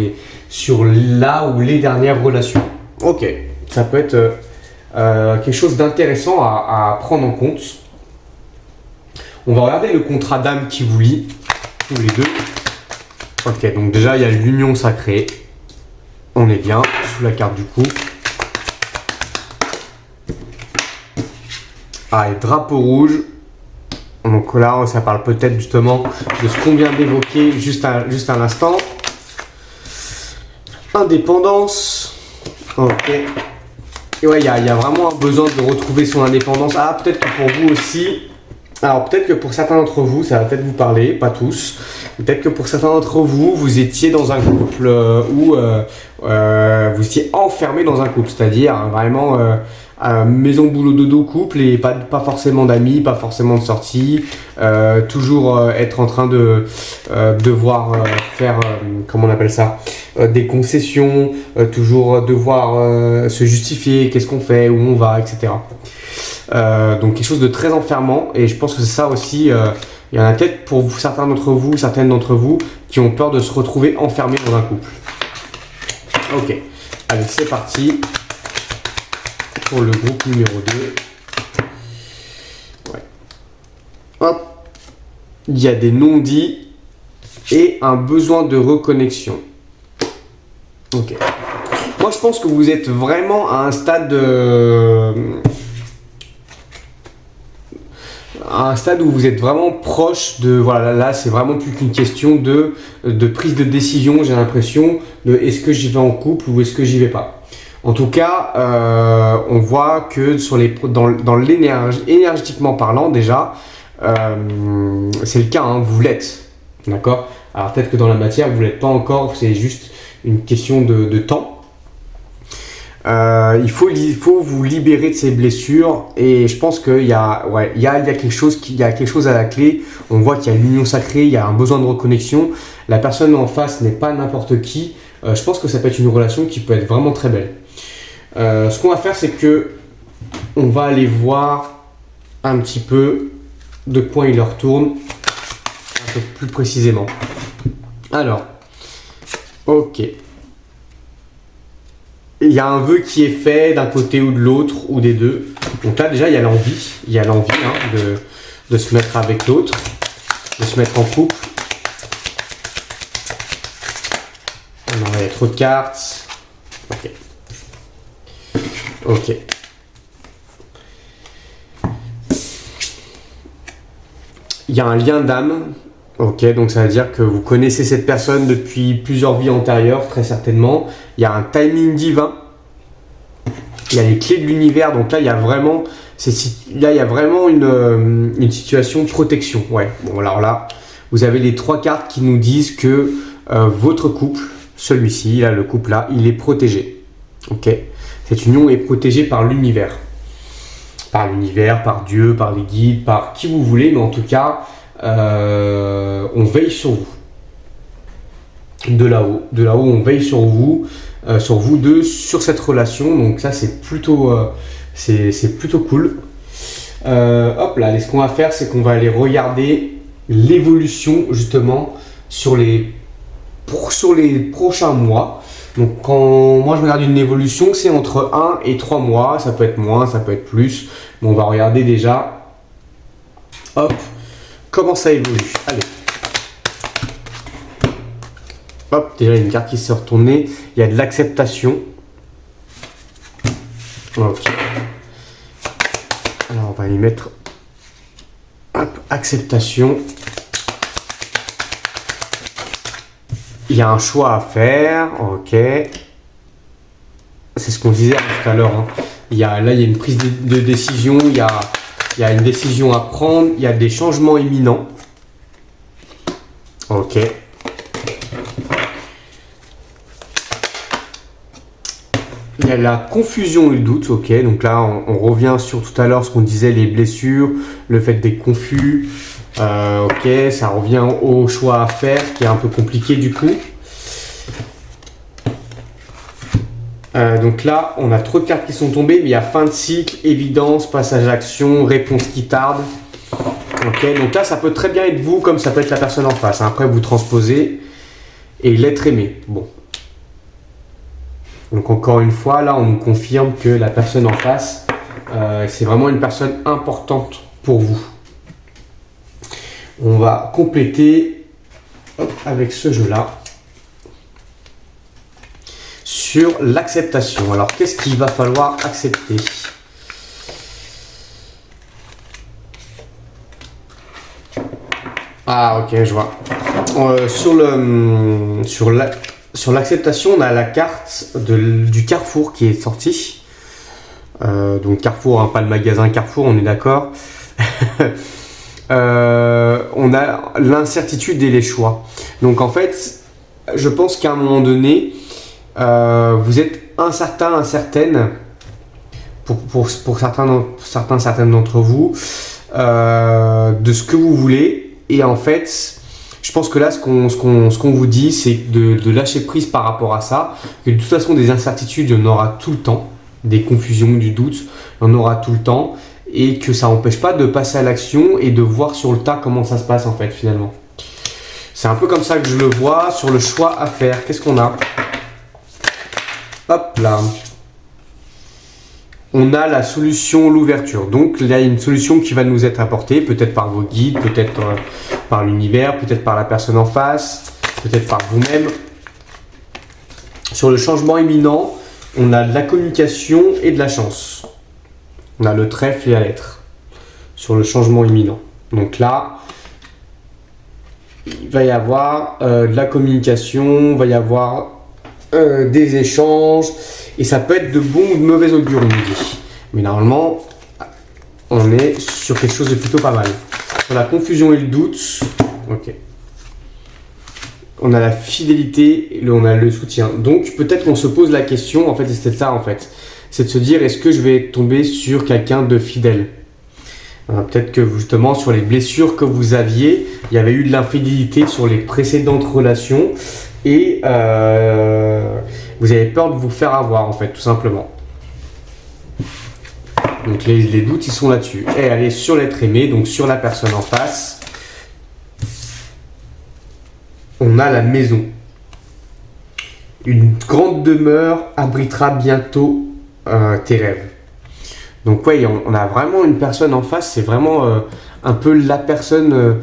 la ou les dernières relations. Ok, ça peut être quelque chose d'intéressant à prendre en compte. On va regarder le contrat d'âme qui vous lie tous les deux. Ok, donc déjà il y a l'union sacrée. On est bien sous la carte du coup. Ah, et drapeau rouge. Donc là, ça parle peut-être justement de ce qu'on vient d'évoquer juste à l'instant. Indépendance. Ok. Et ouais, il y a vraiment un besoin de retrouver son indépendance. Ah, peut-être que pour vous aussi. Alors peut-être que pour certains d'entre vous, ça va peut-être vous parler, pas tous. Peut-être que pour certains d'entre vous, vous étiez dans un couple où vous étiez enfermé dans un couple, c'est-à-dire vraiment maison, boulot, dodo, couple et pas forcément d'amis, pas forcément de sorties, toujours être en train de devoir faire, comment on appelle ça, des concessions, toujours devoir se justifier, qu'est-ce qu'on fait, où on va, etc. Donc quelque chose de très enfermant et je pense que c'est ça aussi, il y en a peut-être pour certaines d'entre vous qui ont peur de se retrouver enfermés dans un couple. Ok, Allez, c'est parti pour le groupe numéro 2. Ouais. Hop. Il y a des non-dits et un besoin de reconnexion. Ok. Moi, je pense que vous êtes vraiment à un stade où vous êtes vraiment proche de... Voilà, là, c'est vraiment plus qu'une question de prise de décision, j'ai l'impression, de est-ce que j'y vais en couple ou est-ce que j'y vais pas. En tout cas, on voit que dans l'énergie, énergétiquement parlant, déjà, c'est le cas, hein, vous l'êtes. D'accord? Alors peut-être que dans la matière, vous ne l'êtes pas encore, c'est juste une question de temps. Il faut vous libérer de ces blessures et je pense qu'il y a quelque chose à la clé. On voit qu'il y a l'union sacrée, il y a un besoin de reconnexion. La personne en face n'est pas n'importe qui. Je pense que ça peut être une relation qui peut être vraiment très belle. Ce qu'on va faire, c'est que on va aller voir un petit peu de quoi il leur tourne un peu plus précisément. Alors, ok. Il y a un vœu qui est fait d'un côté ou de l'autre ou des deux. Donc là déjà il y a l'envie, hein, de se mettre avec l'autre, de se mettre en couple. Non, il y a trop de cartes. Ok. Ok. Il y a un lien d'âme. Ok, donc ça veut dire que vous connaissez cette personne depuis plusieurs vies antérieures, très certainement. Il y a un timing divin. Il y a les clés de l'univers. Donc là, il y a vraiment une situation de protection. Ouais. Bon, alors là, vous avez les 3 cartes qui nous disent que votre couple, celui-ci, là, le couple là, il est protégé. Ok. Cette union est protégée par l'univers. Par l'univers, par Dieu, par les guides, par qui vous voulez, mais en tout cas, on veille sur vous. De là-haut, on veille sur vous deux, sur cette relation. Donc ça, c'est plutôt cool. Hop là, ce qu'on va faire, c'est qu'on va aller regarder l'évolution justement sur les prochains mois. Donc quand moi je regarde une évolution, c'est entre 1 et 3 mois. Ça peut être moins, ça peut être plus. Mais on va regarder déjà. Hop. Comment ça évolue? Allez. Hop, déjà il y a une carte qui s'est retournée. Il y a de l'acceptation. Ok. Alors on va y mettre. Hop, acceptation. Il y a un choix à faire. Ok. C'est ce qu'on disait tout à l'heure. Hein. Il y a une prise de décision. Il y a une décision à prendre, il y a des changements imminents. Ok. Il y a la confusion et le doute, ok. Donc là, on revient sur tout à l'heure ce qu'on disait, les blessures, le fait d'être confus. Ok, ça revient au choix à faire qui est un peu compliqué du coup. Donc là, on a trop de cartes qui sont tombées, mais il y a fin de cycle, évidence, passage à l'action, réponse qui tarde. Ok, donc là, ça peut très bien être vous, comme ça peut être la personne en face. Hein. Après, vous transposez et l'être aimé. Bon. Donc encore une fois, là, on nous confirme que la personne en face, c'est vraiment une personne importante pour vous. On va compléter avec ce jeu-là. Sur l'acceptation. Alors, qu'est-ce qu'il va falloir accepter? Ah, ok, je vois. Sur l'acceptation, on a la carte du Carrefour qui est sortie. Donc Carrefour, hein, pas le magasin Carrefour, on est d'accord. On a l'incertitude et les choix. Donc en fait, je pense qu'à un moment donné, vous êtes incertain, incertaine, pour certaines d'entre vous, de ce que vous voulez. Et en fait, je pense que là, ce qu'on vous dit, c'est de lâcher prise par rapport à ça. Que de toute façon, des incertitudes, il y en aura tout le temps. Des confusions, du doute, il y en aura tout le temps. Et que ça n'empêche pas de passer à l'action et de voir sur le tas comment ça se passe en fait, finalement. C'est un peu comme ça que je le vois sur le choix à faire. Qu'est-ce qu'on a? Hop là. On a la solution, l'ouverture. Donc, il y a une solution qui va nous être apportée, peut-être par vos guides, peut-être par l'univers, peut-être par la personne en face, peut-être par vous-même. Sur le changement imminent, on a de la communication et de la chance. On a le trèfle et la lettre. Sur le changement imminent. Donc là, il va y avoir de la communication, il va y avoir des échanges, et ça peut être de bon ou de mauvais augure, on nous dit. Mais normalement, on est sur quelque chose de plutôt pas mal. Sur la confusion et le doute, ok. On a la fidélité, on a le soutien. Donc peut-être qu'on se pose la question, en fait, c'est ça en fait. C'est de se dire, est-ce que je vais tomber sur quelqu'un de fidèle? Peut-être que justement sur les blessures que vous aviez, il y avait eu de l'infidélité sur les précédentes relations et vous avez peur de vous faire avoir en fait, tout simplement. Donc les doutes ils sont là-dessus. Et elle est sur l'être aimé, donc sur la personne en face. On a la maison. Une grande demeure abritera bientôt tes rêves. Donc ouais, on a vraiment une personne en face, c'est vraiment un peu la personne,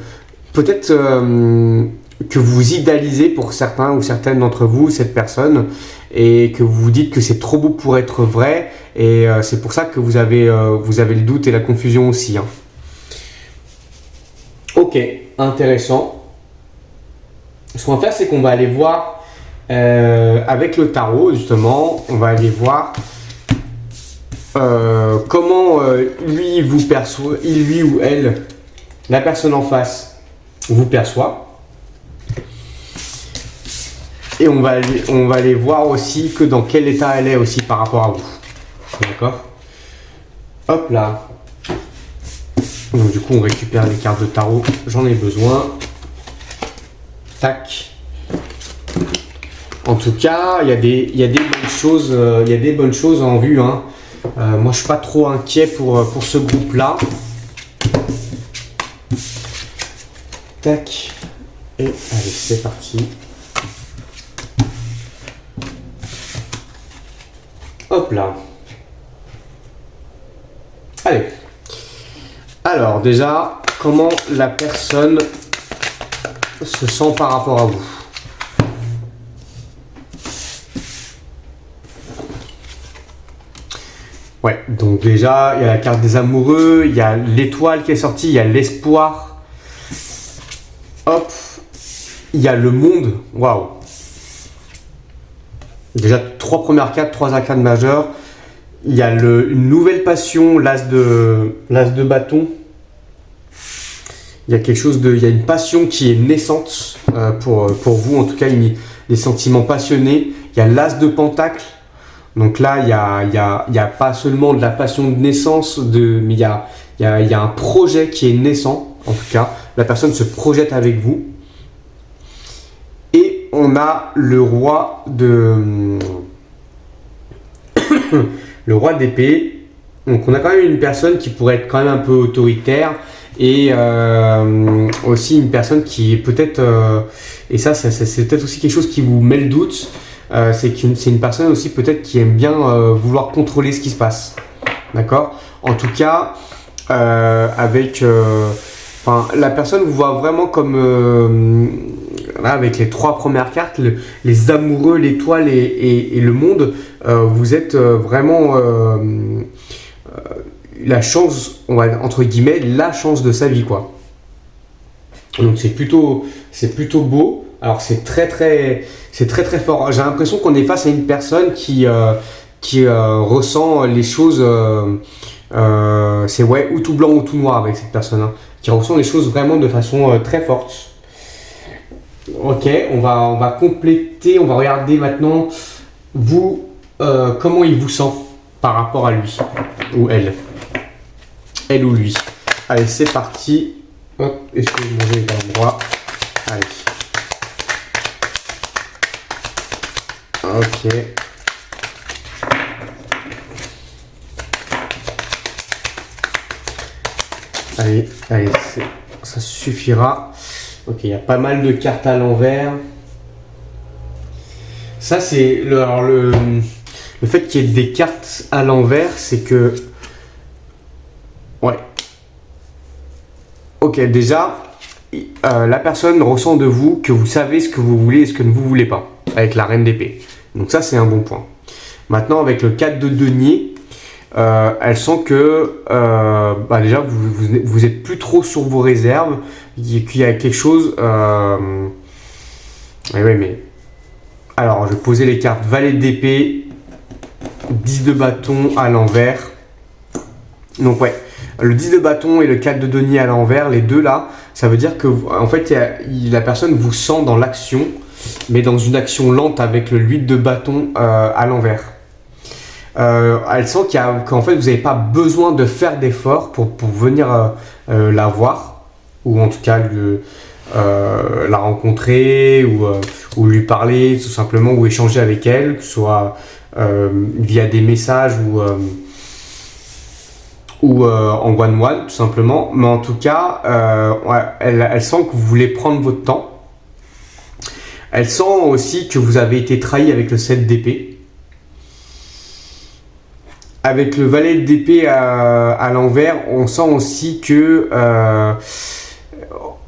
peut-être que vous idéalisez pour certains ou certaines d'entre vous, cette personne, et que vous vous dites que c'est trop beau pour être vrai, et c'est pour ça que vous avez le doute et la confusion aussi. Hein. Ok, intéressant. Ce qu'on va faire, c'est qu'on va aller voir avec le tarot, justement, on va aller voir comment lui vous perçoit, lui ou elle, la personne en face vous perçoit, et on va aller voir aussi que dans quel état elle est aussi par rapport à vous. D'accord? Hop là. Donc du coup on récupère les cartes de tarot, j'en ai besoin. Tac. En tout cas, il y a des bonnes choses en vue. Hein. Moi, je suis pas trop inquiet pour ce groupe-là. Tac. Et allez, c'est parti. Hop là. Allez. Alors, déjà, comment la personne se sent par rapport à vous? Ouais, donc déjà, il y a la carte des amoureux, il y a l'étoile qui est sortie, il y a l'espoir. Hop, il y a le monde. Waouh. Déjà, 3 premières cartes, 3 arcanes majeures. Il y a une nouvelle passion, l'as de bâton. Il y a il y a une passion qui est naissante pour vous, en tout cas, des sentiments passionnés. Il y a l'as de pentacle. Donc là, il y a pas seulement de la passion de naissance, mais il y a un projet qui est naissant, en tout cas. La personne se projette avec vous. Et on a le roi le roi d'épée. Donc on a quand même une personne qui pourrait être quand même un peu autoritaire. Et aussi une personne qui est peut-être, et ça c'est peut-être aussi quelque chose qui vous met le doute, c'est une personne aussi peut-être qui aime bien vouloir contrôler ce qui se passe. D'accord? En tout cas, la personne vous voit vraiment comme, là, avec les 3 premières cartes, les amoureux, l'étoile et le monde, vous êtes vraiment la chance, on va entre guillemets, la chance de sa vie, quoi. Donc c'est plutôt beau. Alors c'est très fort. J'ai l'impression qu'on est face à une personne qui ressent les choses. C'est ouais, ou tout blanc ou tout noir avec cette personne, hein, qui ressent les choses vraiment de façon très forte. Ok, on va compléter. On va regarder maintenant vous comment il vous sent par rapport à lui ou elle. Elle ou lui. Allez, c'est parti. Hop, est-ce que je mangeais à l'endroit? Allez. Ok. Allez, ça suffira. Ok, il y a pas mal de cartes à l'envers. Ça, c'est le fait qu'il y ait des cartes à l'envers, c'est que... Ouais. Ok, déjà, la personne ressent de vous que vous savez ce que vous voulez et ce que vous ne voulez pas, avec la reine d'épée. Donc ça, c'est un bon point. Maintenant, avec le 4 de denier, elle sent que déjà, vous êtes plus trop sur vos réserves, qu'il y a quelque chose... Oui, mais... Alors, je vais poser les cartes valet d'épée, 10 de bâton à l'envers. Donc ouais, le 10 de bâton et le 4 de denier à l'envers, les deux là, ça veut dire que en fait la personne vous sent dans l'action, mais dans une action lente avec le 8 de bâton à l'envers. Elle sent qu'en fait vous n'avez pas besoin de faire d'efforts pour venir la voir, ou en tout cas la rencontrer, ou lui parler tout simplement, ou échanger avec elle, que ce soit via des messages ou en one-one tout simplement. Mais en tout cas, elle sent que vous voulez prendre votre temps. Elle sent aussi que vous avez été trahi avec le 7 d'épée. Avec le valet d'épée à l'envers, on sent aussi que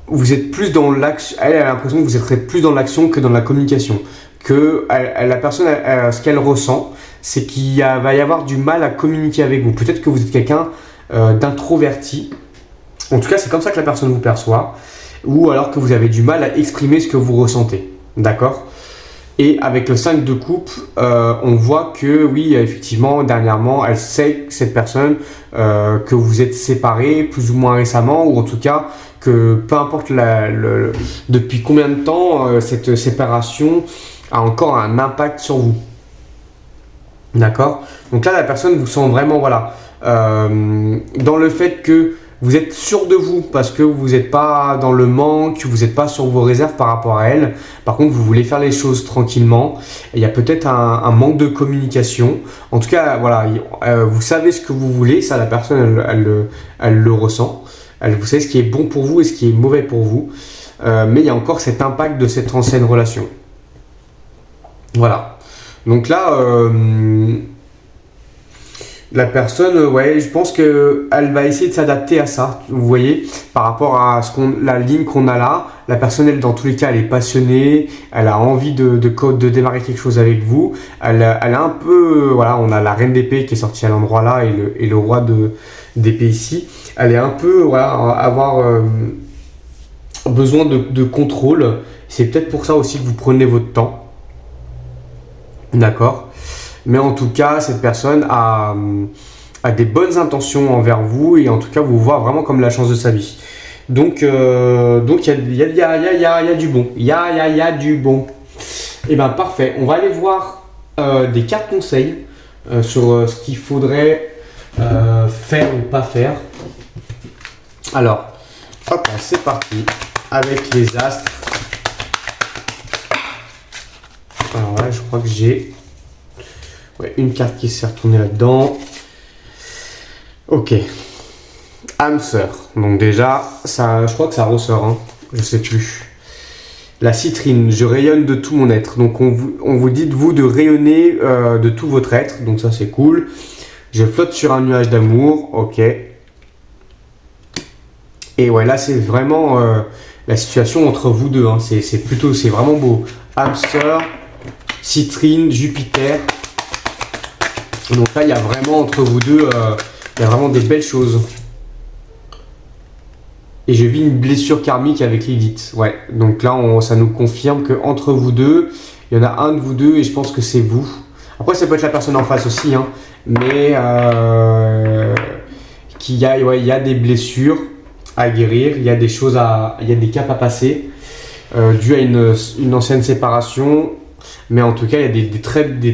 vous êtes plus dans l'action. Elle a l'impression que vous êtes plus dans l'action que dans la communication. Que la personne, ce qu'elle ressent, c'est qu'il va y avoir du mal à communiquer avec vous. Peut-être que vous êtes quelqu'un d'introverti. En tout cas, c'est comme ça que la personne vous perçoit. Ou alors que vous avez du mal à exprimer ce que vous ressentez. D'accord ? Et avec le 5 de coupe, on voit que oui, effectivement, dernièrement, elle sait, cette personne, que vous êtes séparés plus ou moins récemment, ou en tout cas, que peu importe depuis combien de temps cette séparation a encore un impact sur vous. D'accord ? Donc là, la personne vous sent vraiment, voilà, dans le fait que vous êtes sûr de vous parce que vous n'êtes pas dans le manque, vous n'êtes pas sur vos réserves par rapport à elle. Par contre, vous voulez faire les choses tranquillement. Il y a peut-être un manque de communication. En tout cas, voilà, vous savez ce que vous voulez. Ça, la personne, elle le ressent. Vous savez ce qui est bon pour vous et ce qui est mauvais pour vous. Mais il y a encore cet impact de cette ancienne relation. Voilà. Donc là... la personne, ouais, je pense qu'elle va essayer de s'adapter à ça, vous voyez, par rapport à la ligne qu'on a là. La personne, elle, dans tous les cas, elle est passionnée, elle a envie de démarrer quelque chose avec vous. Elle a un peu, voilà, on a la reine d'épée qui est sortie à l'endroit là et le roi d'épée ici. Elle est un peu, voilà, avoir besoin de contrôle. C'est peut-être pour ça aussi que vous prenez votre temps. D'accord ? Mais en tout cas, cette personne a des bonnes intentions envers vous et en tout cas, vous voit vraiment comme la chance de sa vie. Donc il y a du bon. Il y a du bon. Et bien, parfait. On va aller voir des cartes conseils sur ce qu'il faudrait faire ou pas faire. Alors, hop, c'est parti avec les astres. Alors là, je crois que j'ai... Ouais, une carte qui s'est retournée là-dedans. Ok. Âme sœur. Donc déjà, ça, je crois que ça ressort. Hein. Je sais plus. La citrine. Je rayonne de tout mon être. Donc on vous dit de vous de rayonner de tout votre être. Donc ça c'est cool. Je flotte sur un nuage d'amour. Ok. Et ouais, là c'est vraiment la situation entre vous deux. Hein. C'est vraiment beau. Âme sœur, citrine, Jupiter. Donc là, il y a vraiment entre vous deux, il y a vraiment des belles choses. Et je vis une blessure karmique avec Lilith. Ouais, donc là, ça nous confirme qu'entre vous deux, il y en a un de vous deux et je pense que c'est vous. Après, ça peut être la personne en face aussi, hein, mais il y a des blessures à guérir, il y a des choses il y a des caps à passer dû à une ancienne séparation. Mais en tout cas, il y a des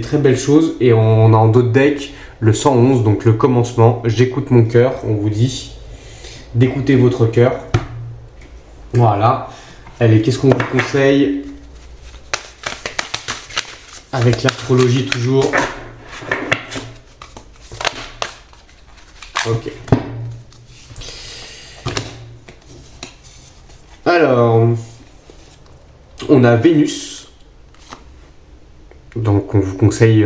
très belles choses. Et on a en d'autres decks le 111, donc le commencement. J'écoute mon cœur, on vous dit d'écouter votre cœur. Voilà. Allez, qu'est-ce qu'on vous conseille avec l'astrologie toujours? Ok. Alors, on a Vénus. Donc on vous conseille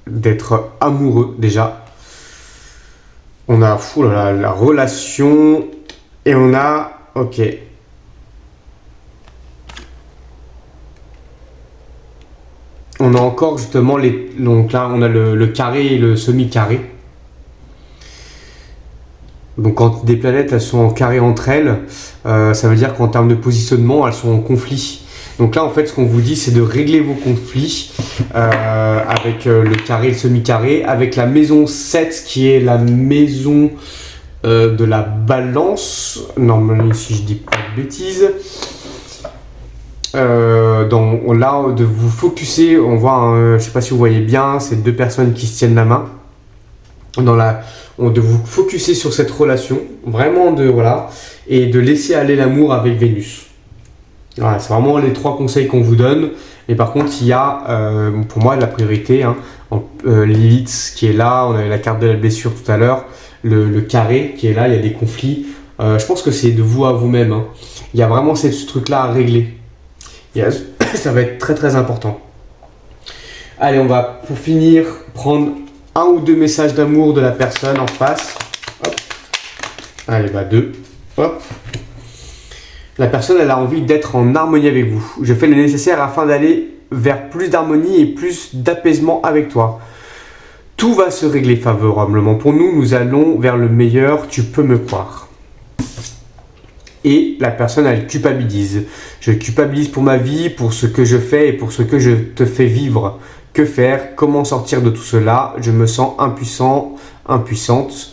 d'être amoureux déjà. On a la relation et on a, ok. On a encore justement donc là on a le carré et le semi-carré. Donc quand des planètes elles sont en carré entre elles, ça veut dire qu'en termes de positionnement elles sont en conflit. Donc là en fait ce qu'on vous dit c'est de régler vos conflits avec le carré et le semi-carré, avec la maison 7 qui est la maison de la balance. Normalement si je dis pas de bêtises. Là de vous focuser, on voit, je sais pas si vous voyez bien, c'est deux personnes qui se tiennent la main. De vous focuser sur cette relation, vraiment et de laisser aller l'amour avec Vénus. Voilà, c'est vraiment les 3 conseils qu'on vous donne. Mais par contre, il y a pour moi la priorité, Lilith qui est là, on avait la carte de la blessure tout à l'heure, le carré qui est là, il y a des conflits. Je pense que c'est de vous à vous-même. Il y a vraiment ce truc-là à régler. Ça va être très très important. Allez, on va pour finir prendre 1 ou 2 messages d'amour de la personne en face. Hop. Allez, 2. Hop. La personne, elle a envie d'être en harmonie avec vous. Je fais le nécessaire afin d'aller vers plus d'harmonie et plus d'apaisement avec toi. Tout va se régler favorablement pour nous. Nous allons vers le meilleur. Tu peux me croire. Et la personne, elle culpabilise. Je culpabilise pour ma vie, pour ce que je fais et pour ce que je te fais vivre. Que faire? Comment sortir de tout cela? Je me sens impuissante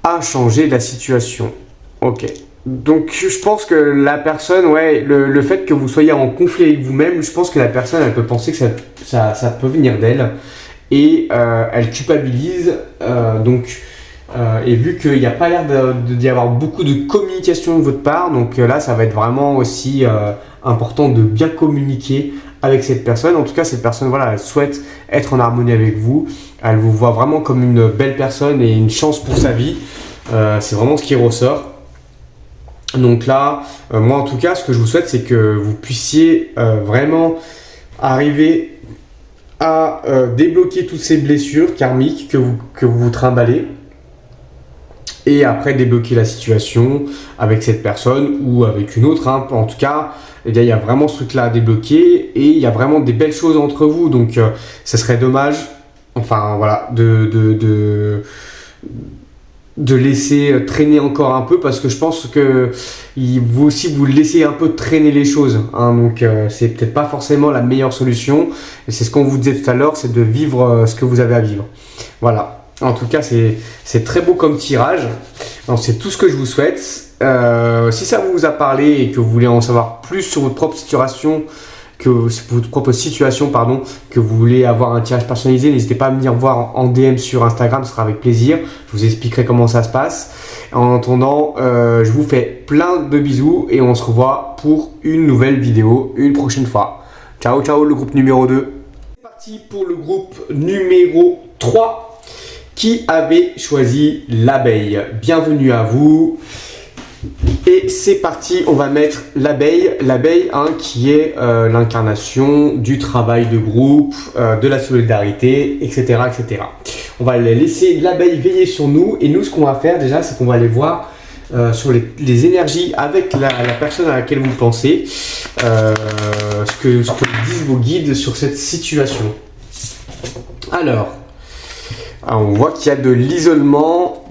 à changer la situation. Ok. Donc je pense que la personne, le fait que vous soyez en conflit avec vous-même, je pense que la personne, elle peut penser que ça peut venir d'elle. Et elle culpabilise. Et vu qu'il n'y a pas l'air d'y avoir beaucoup de communication de votre part, donc là ça va être vraiment aussi important de bien communiquer avec cette personne. En tout cas, cette personne, elle souhaite être en harmonie avec vous. Elle vous voit vraiment comme une belle personne et une chance pour sa vie. C'est vraiment ce qui ressort. Donc là, moi en tout cas, ce que je vous souhaite, c'est que vous puissiez vraiment arriver à débloquer toutes ces blessures karmiques que vous trimballez. Et après débloquer la situation avec cette personne ou avec une autre. En tout cas, il y a vraiment ce truc-là à débloquer et il y a vraiment des belles choses entre vous. Donc, ça serait dommage, de laisser traîner encore un peu parce que je pense que vous aussi vous laissez un peu traîner les choses. Donc, c'est peut-être pas forcément la meilleure solution. Et c'est ce qu'on vous disait tout à l'heure, c'est de vivre ce que vous avez à vivre. Voilà. En tout cas, c'est très beau comme tirage. C'est tout ce que je vous souhaite. Si ça vous a parlé et que vous voulez en savoir plus sur votre propre situation, que vous voulez avoir un tirage personnalisé, n'hésitez pas à venir voir en DM sur Instagram, ce sera avec plaisir. Je vous expliquerai comment ça se passe. En attendant, je vous fais plein de bisous et on se revoit pour une nouvelle vidéo une prochaine fois. Ciao, ciao, le groupe numéro 2. C'est parti pour le groupe numéro 3. Qui avait choisi l'abeille? Bienvenue à vous. Et c'est parti, on va mettre l'abeille. L'abeille qui est l'incarnation du travail de groupe, de la solidarité, etc., etc. On va laisser l'abeille veiller sur nous. Et nous, ce qu'on va faire déjà, c'est qu'on va aller voir sur les énergies avec la personne à laquelle vous pensez, ce que disent vos guides sur cette situation. Alors, on voit qu'il y a de l'isolement,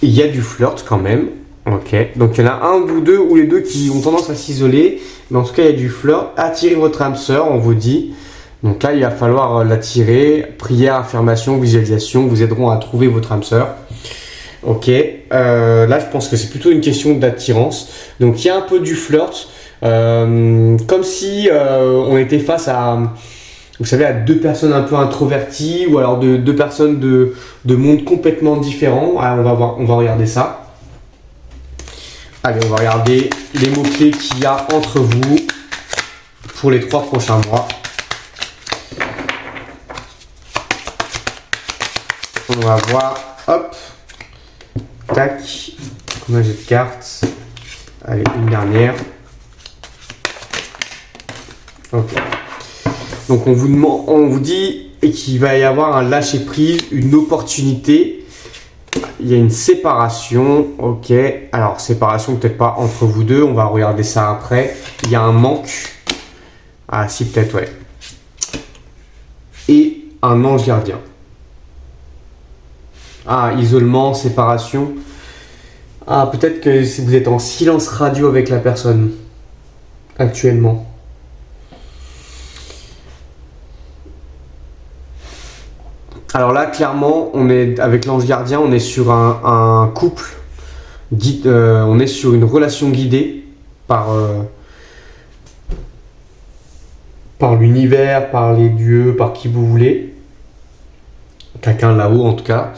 il y a du flirt quand même. Ok, donc il y en a un ou deux ou les deux qui ont tendance à s'isoler, mais en tout cas il y a du flirt. Attirez votre âme sœur, on vous dit. Donc là il va falloir l'attirer. Prière, affirmation, visualisation vous aideront à trouver votre âme sœur. Ok, là je pense que c'est plutôt une question d'attirance. Donc il y a un peu du flirt, comme si on était face à... Vous savez, à deux personnes un peu introverties ou alors deux personnes de mondes complètement différents. Alors on va regarder ça. Allez, on va regarder les mots-clés qu'il y a entre vous pour les 3 prochains mois. On va voir, hop, tac, combien j'ai de cartes. Allez, une dernière. Ok. Donc on vous dit qu'il va y avoir un lâcher prise, une opportunité. Il y a une séparation, ok. Alors séparation peut-être pas entre vous deux, on va regarder ça après. Il y a un manque. Ah si peut-être ouais. Et un ange gardien. Ah, isolement, séparation. Ah, peut-être que si vous êtes en silence radio avec la personne actuellement. Alors là, clairement, on est avec l'ange gardien, on est sur un couple, on est sur une relation guidée par l'univers, par les dieux, par qui vous voulez. Quelqu'un là-haut en tout cas,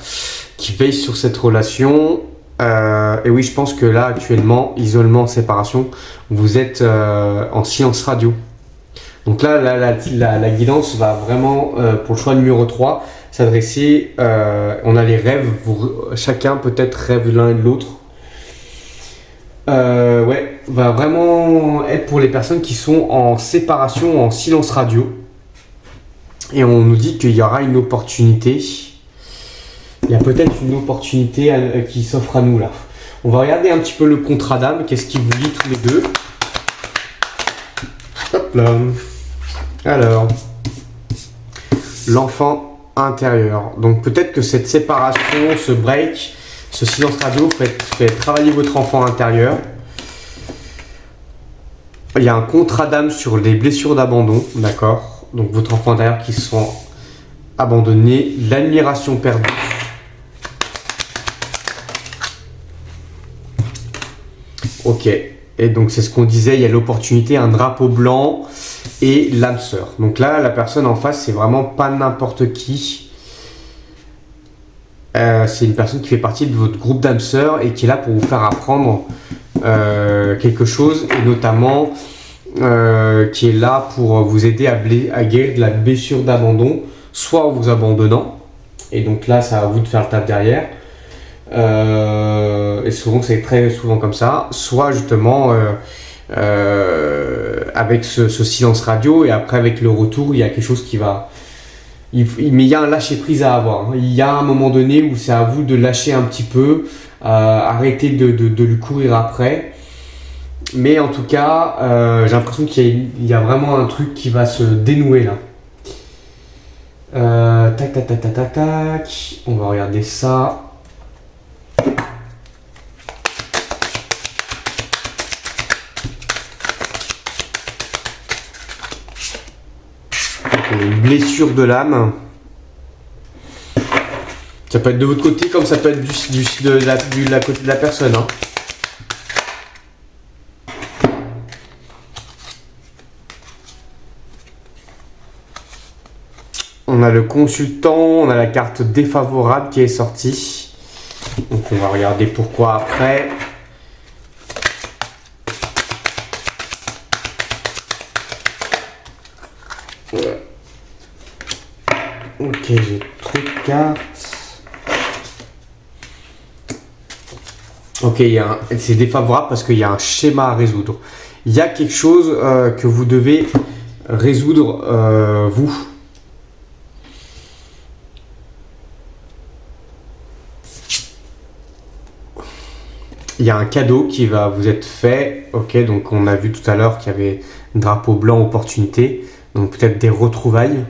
qui veille sur cette relation. Et oui, je pense que là, actuellement, isolement, séparation, vous êtes en silence radio. Donc là, la guidance va vraiment, pour le choix numéro 3, s'adresser, on a les rêves, chacun peut-être rêve l'un et de l'autre. Ouais, va vraiment être pour les personnes qui sont en séparation, en silence radio. Et on nous dit qu'il y aura une opportunité. Il y a peut-être une opportunité qui s'offre à nous là. On va regarder un petit peu le contrat d'âme, qu'est-ce qui vous lie tous les deux. Hop là. Alors, l'enfant intérieur. Donc peut-être que cette séparation, ce break, ce silence radio fait travailler votre enfant intérieur. Il y a un contrat d'âme sur les blessures d'abandon, d'accord. Donc votre enfant intérieur qui se sent abandonné, l'admiration perdue. Ok, et donc c'est ce qu'on disait, il y a l'opportunité, un drapeau blanc et l'âme sœur. Donc là, la personne en face, c'est vraiment pas n'importe qui. C'est une personne qui fait partie de votre groupe d'âme sœur et qui est là pour vous faire apprendre quelque chose, et notamment qui est là pour vous aider à guérir de la blessure d'abandon, soit en vous abandonnant, et donc là, c'est à vous de faire le taf derrière. Et souvent c'est très souvent comme ça, soit justement avec ce silence radio, et après avec le retour il y a quelque chose qui va, mais il y a un lâcher prise à avoir. Il y a un moment donné où c'est à vous de lâcher un petit peu, arrêter de lui courir après, mais en tout cas j'ai l'impression qu'il y a vraiment un truc qui va se dénouer là. Tac tac tac tac tac tac, on va regarder ça. Une blessure de l'âme. Ça peut être de votre côté comme ça peut être de la côté de la personne. Hein. On a le consultant, on a la carte défavorable qui est sortie. Donc on va regarder pourquoi après. Ok, j'ai trop de cartes. Ok, c'est défavorable parce qu'il y a un schéma à résoudre. Il y a quelque chose que vous devez résoudre vous. Il y a un cadeau qui va vous être fait. Ok, donc on a vu tout à l'heure qu'il y avait un drapeau blanc opportunité. Donc peut-être des retrouvailles.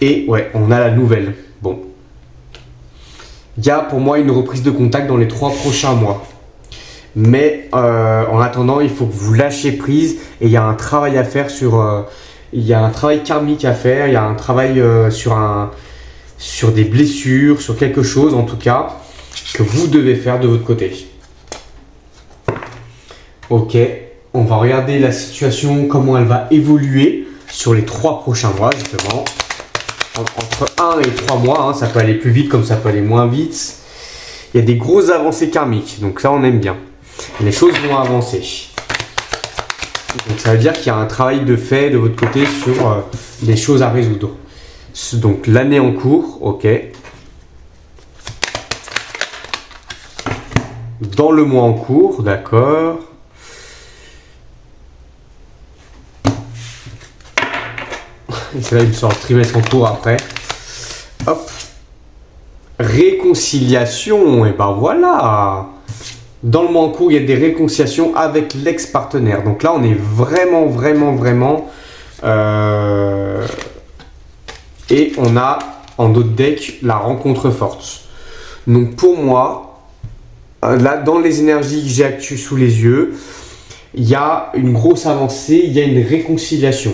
Et ouais, on a la nouvelle. Bon. Il y a pour moi une reprise de contact dans les 3 prochains mois. Mais en attendant, il faut que vous lâchiez prise. Et il y a un travail à faire sur... il y a un travail karmique à faire. Il y a un travail sur des blessures, sur quelque chose en tout cas, que vous devez faire de votre côté. Ok, on va regarder la situation, comment elle va évoluer sur les 3 prochains mois justement. Entre 1 et 3 mois, hein, ça peut aller plus vite comme ça peut aller moins vite. Il y a des grosses avancées karmiques, donc ça on aime bien. Les choses vont avancer. Donc ça veut dire qu'il y a un travail de fait de votre côté sur des choses à résoudre. Donc l'année en cours, ok. Dans le mois en cours, d'accord. Et c'est là une sorte de trimestre en cours après. Hop. Réconciliation, et ben voilà. Dans le mois en cours, il y a des réconciliations avec l'ex-partenaire. Donc là, on est vraiment. Et on a en d'autres decks la rencontre forte. Donc pour moi, là, dans les énergies que j'ai actuelles sous les yeux, il y a une grosse avancée, il y a une réconciliation.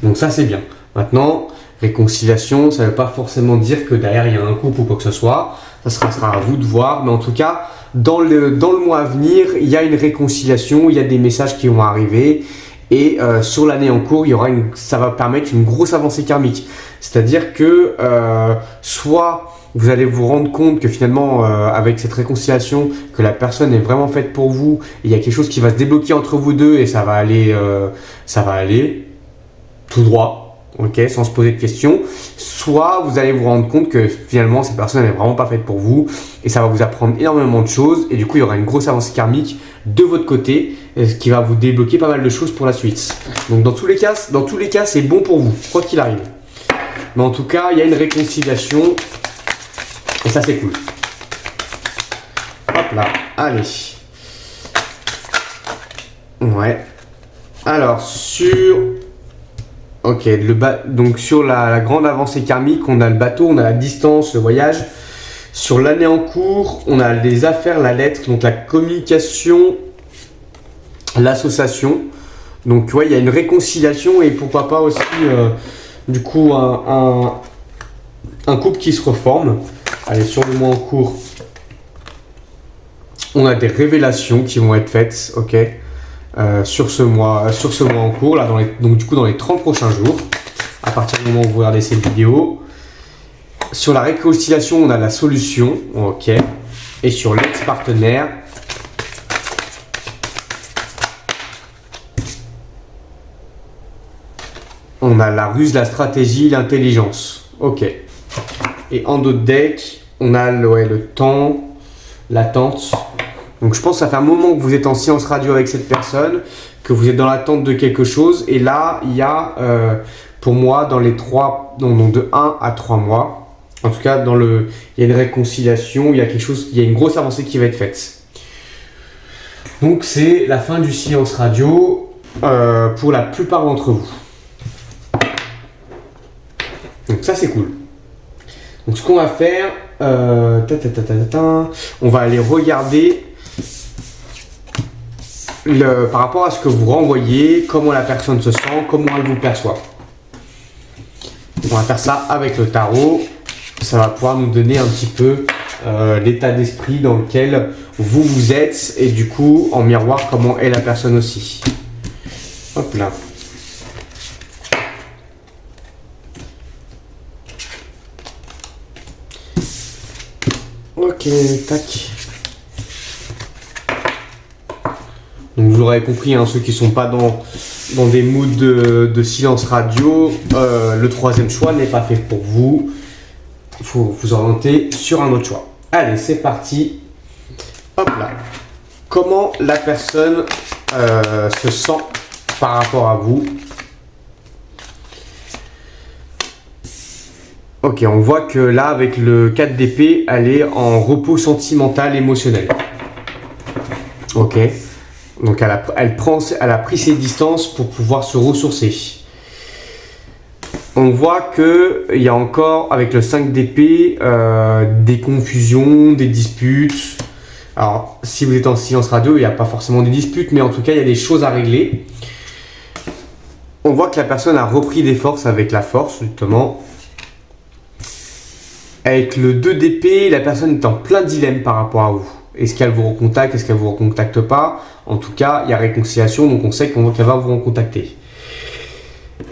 Donc ça, c'est bien. Maintenant, réconciliation, ça ne veut pas forcément dire que derrière, il y a un couple ou quoi que ce soit. Ça sera à vous de voir. Mais en tout cas, dans le mois à venir, il y a une réconciliation, il y a des messages qui vont arriver. Et sur l'année en cours, ça va permettre une grosse avancée karmique. C'est-à-dire que soit vous allez vous rendre compte que finalement, avec cette réconciliation, que la personne est vraiment faite pour vous, et il y a quelque chose qui va se débloquer entre vous deux et ça va aller tout droit, ok, sans se poser de questions. Soit vous allez vous rendre compte que finalement, cette personne n'est vraiment pas faite pour vous et ça va vous apprendre énormément de choses et du coup, il y aura une grosse avancée karmique de votre côté, ce qui va vous débloquer pas mal de choses pour la suite. Donc dans tous les cas, c'est bon pour vous, quoi qu'il arrive. Mais en tout cas, il y a une réconciliation et ça, c'est cool. Hop là, allez. Ouais. Alors, donc sur la grande avancée karmique, on a le bateau, on a la distance, le voyage. Sur l'année en cours, on a les affaires, la lettre, donc la communication, l'association. Donc ouais, il y a une réconciliation et pourquoi pas aussi du coup un couple qui se reforme. Allez, sur le mois en cours, on a des révélations qui vont être faites, ok, sur ce mois en cours, là, donc du coup dans les 30 prochains jours, à partir du moment où vous regardez cette vidéo. Sur la réconciliation, on a la solution, ok, et sur l'ex-partenaire, on a la ruse, la stratégie, l'intelligence, ok. Et en d'autres decks, on a le temps, l'attente. Donc je pense que ça fait un moment que vous êtes en silence radio avec cette personne, que vous êtes dans l'attente de quelque chose. Et là, il y a pour moi dans les de 1 à 3 mois, en tout cas il y a une réconciliation, il y a une grosse avancée qui va être faite. Donc c'est la fin du silence radio pour la plupart d'entre vous. Donc ça c'est cool. Donc ce qu'on va faire, on va aller regarder par rapport à ce que vous renvoyez, comment la personne se sent, comment elle vous perçoit. On va faire ça avec le tarot. Ça va pouvoir nous donner un petit peu l'état d'esprit dans lequel vous êtes et du coup en miroir comment est la personne aussi. Hop là. Ok, tac. Donc vous l'aurez compris, hein, ceux qui ne sont pas dans des moods de silence radio, le troisième choix n'est pas fait pour vous. Il faut vous orienter sur un autre choix. Allez, c'est parti. Hop là. Comment la personne se sent par rapport à vous? Ok, on voit que là, avec le 4 d'épée, elle est en repos sentimental, émotionnel. Ok. Donc elle a pris ses distances pour pouvoir se ressourcer. On voit qu'il y a encore, avec le 5 d'épée, des confusions, des disputes. Alors, si vous êtes en silence radio, il n'y a pas forcément des disputes, mais en tout cas, il y a des choses à régler. On voit que la personne a repris des forces avec la force, justement. Avec le 2 d'épée, la personne est en plein dilemme par rapport à vous. Est-ce qu'elle vous recontacte, est-ce qu'elle ne vous recontacte pas? En tout cas, il y a réconciliation, donc on sait qu'elle va vous recontacter.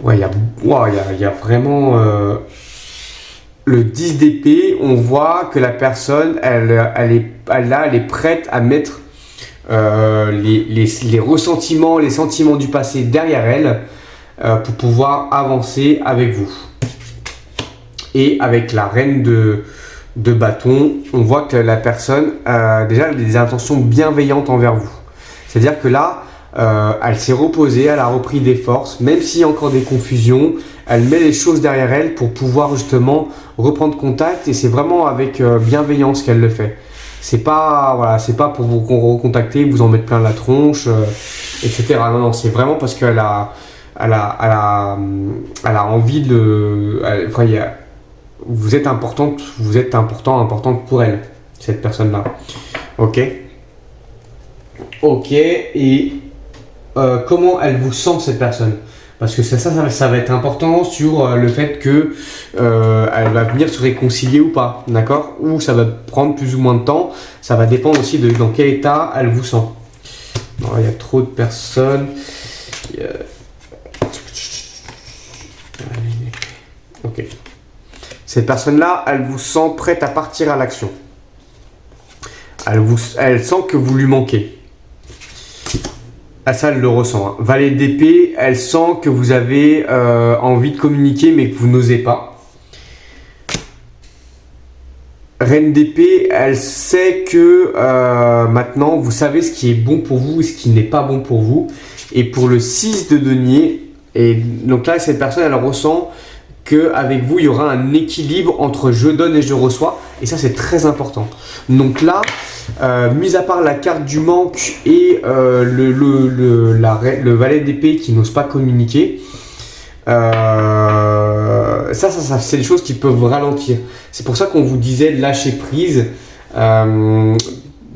Ouais, il y a vraiment le 10 d'épée. On voit que la personne, elle est prête à mettre les ressentiments, les sentiments du passé derrière elle pour pouvoir avancer avec vous. Et avec la reine de bâton, on voit que la personne déjà a des intentions bienveillantes envers vous. C'est-à-dire que là, elle s'est reposée, elle a repris des forces, même s'il y a encore des confusions, elle met les choses derrière elle pour pouvoir justement reprendre contact et c'est vraiment avec bienveillance qu'elle le fait. C'est pas, voilà, c'est pas pour vous recontacter, vous en mettre plein la tronche, etc. Non, non, c'est vraiment parce qu'elle a, elle a envie de. Enfin, vous êtes importante, importante pour elle, cette personne-là. Ok. Ok. Et comment elle vous sent cette personne? Parce que ça va être important sur le fait que elle va venir se réconcilier ou pas, d'accord? Ou ça va prendre plus ou moins de temps. Ça va dépendre aussi de dans quel état elle vous sent. Non, il y a trop de personnes. Ok. Cette personne-là, elle vous sent prête à partir à l'action. Elle sent que vous lui manquez. Ah, ça, elle le ressent. Hein. Valet d'épée, elle sent que vous avez envie de communiquer, mais que vous n'osez pas. Reine d'épée, elle sait que maintenant, vous savez ce qui est bon pour vous et ce qui n'est pas bon pour vous. Et pour le 6 de denier, et donc là, cette personne, elle ressent qu'avec vous, il y aura un équilibre entre je donne et je reçois. Et ça, c'est très important. Donc là, mis à part la carte du manque et le valet d'épée qui n'ose pas communiquer, ça c'est des choses qui peuvent ralentir. C'est pour ça qu'on vous disait lâcher prise.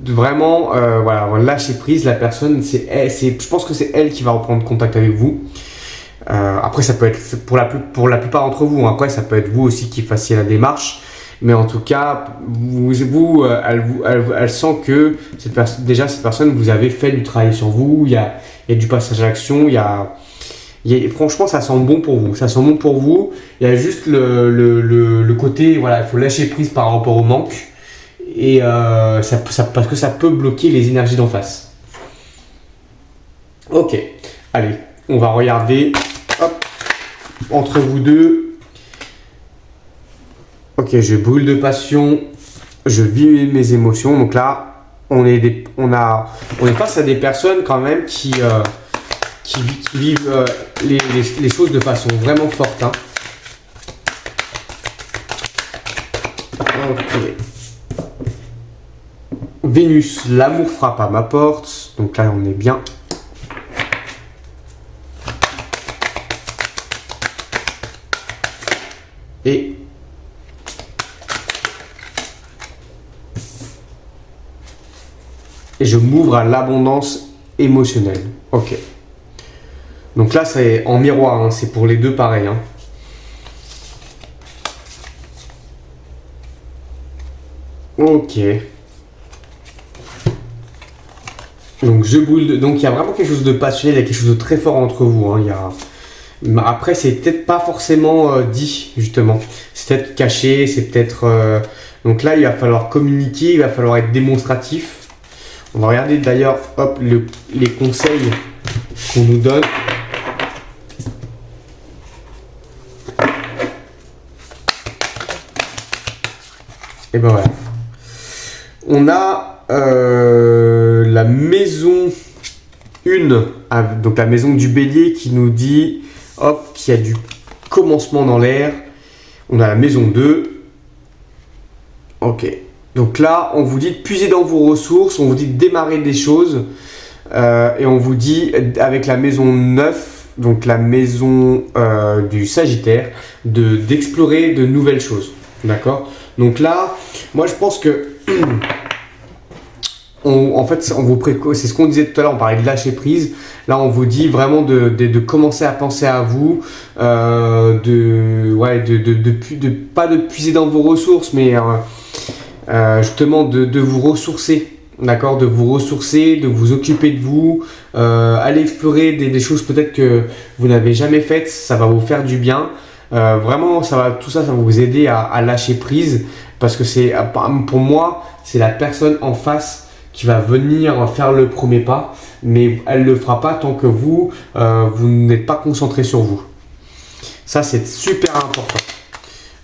Vraiment, voilà, lâcher prise. La personne, je pense que c'est elle qui va reprendre contact avec vous. Après, ça peut être pour la plupart d'entre vous. Après, ça peut être vous aussi qui fassiez la démarche. Mais en tout cas, elle sent que cette personne, vous avez fait du travail sur vous. Il y a du passage à l'action. Franchement, ça sent bon pour vous. Ça sent bon pour vous. Il y a juste le côté, voilà, il faut lâcher prise par rapport au manque. Et parce que ça peut bloquer les énergies d'en face. Ok, allez, on va regarder. Hop, entre vous deux. Ok, je brûle de passion, je vis mes émotions. Donc là, on est face à des personnes quand même qui vivent les choses de façon vraiment forte. Hein. Ok. Vénus, l'amour frappe à ma porte. Donc là, on est bien. Et je m'ouvre à l'abondance émotionnelle. Ok. Donc là, c'est en miroir, hein, c'est pour les deux pareil. Hein. Ok. Donc je brûle. Donc il y a vraiment quelque chose de passionné, il y a quelque chose de très fort entre vous. Hein. Après, c'est peut-être pas forcément dit, justement. C'est peut-être caché, c'est peut-être. Donc là, il va falloir communiquer, il va falloir être démonstratif. On va regarder d'ailleurs les conseils qu'on nous donne. Et ben voilà. On a la maison 1, donc la maison du bélier qui nous dit qu'il y a du commencement dans l'air. On a la maison 2. Ok. Donc là, on vous dit de puiser dans vos ressources, on vous dit de démarrer des choses. Et on vous dit, avec la maison 9, donc la maison du Sagittaire, d'explorer de nouvelles choses. D'accord? Donc là, moi je pense que c'est ce qu'on disait tout à l'heure, on parlait de lâcher prise. Là, on vous dit vraiment de commencer à penser à vous, pas de puiser dans vos ressources, mais justement de vous ressourcer. D'accord, de vous ressourcer, de vous occuper de vous, aller explorer des choses peut-être que vous n'avez jamais faites, ça va vous faire du bien. Vraiment, tout ça va vous aider à lâcher prise parce que pour moi, c'est la personne en face qui va venir faire le premier pas, mais elle ne le fera pas tant que vous n'êtes pas concentré sur vous. Ça, c'est super important.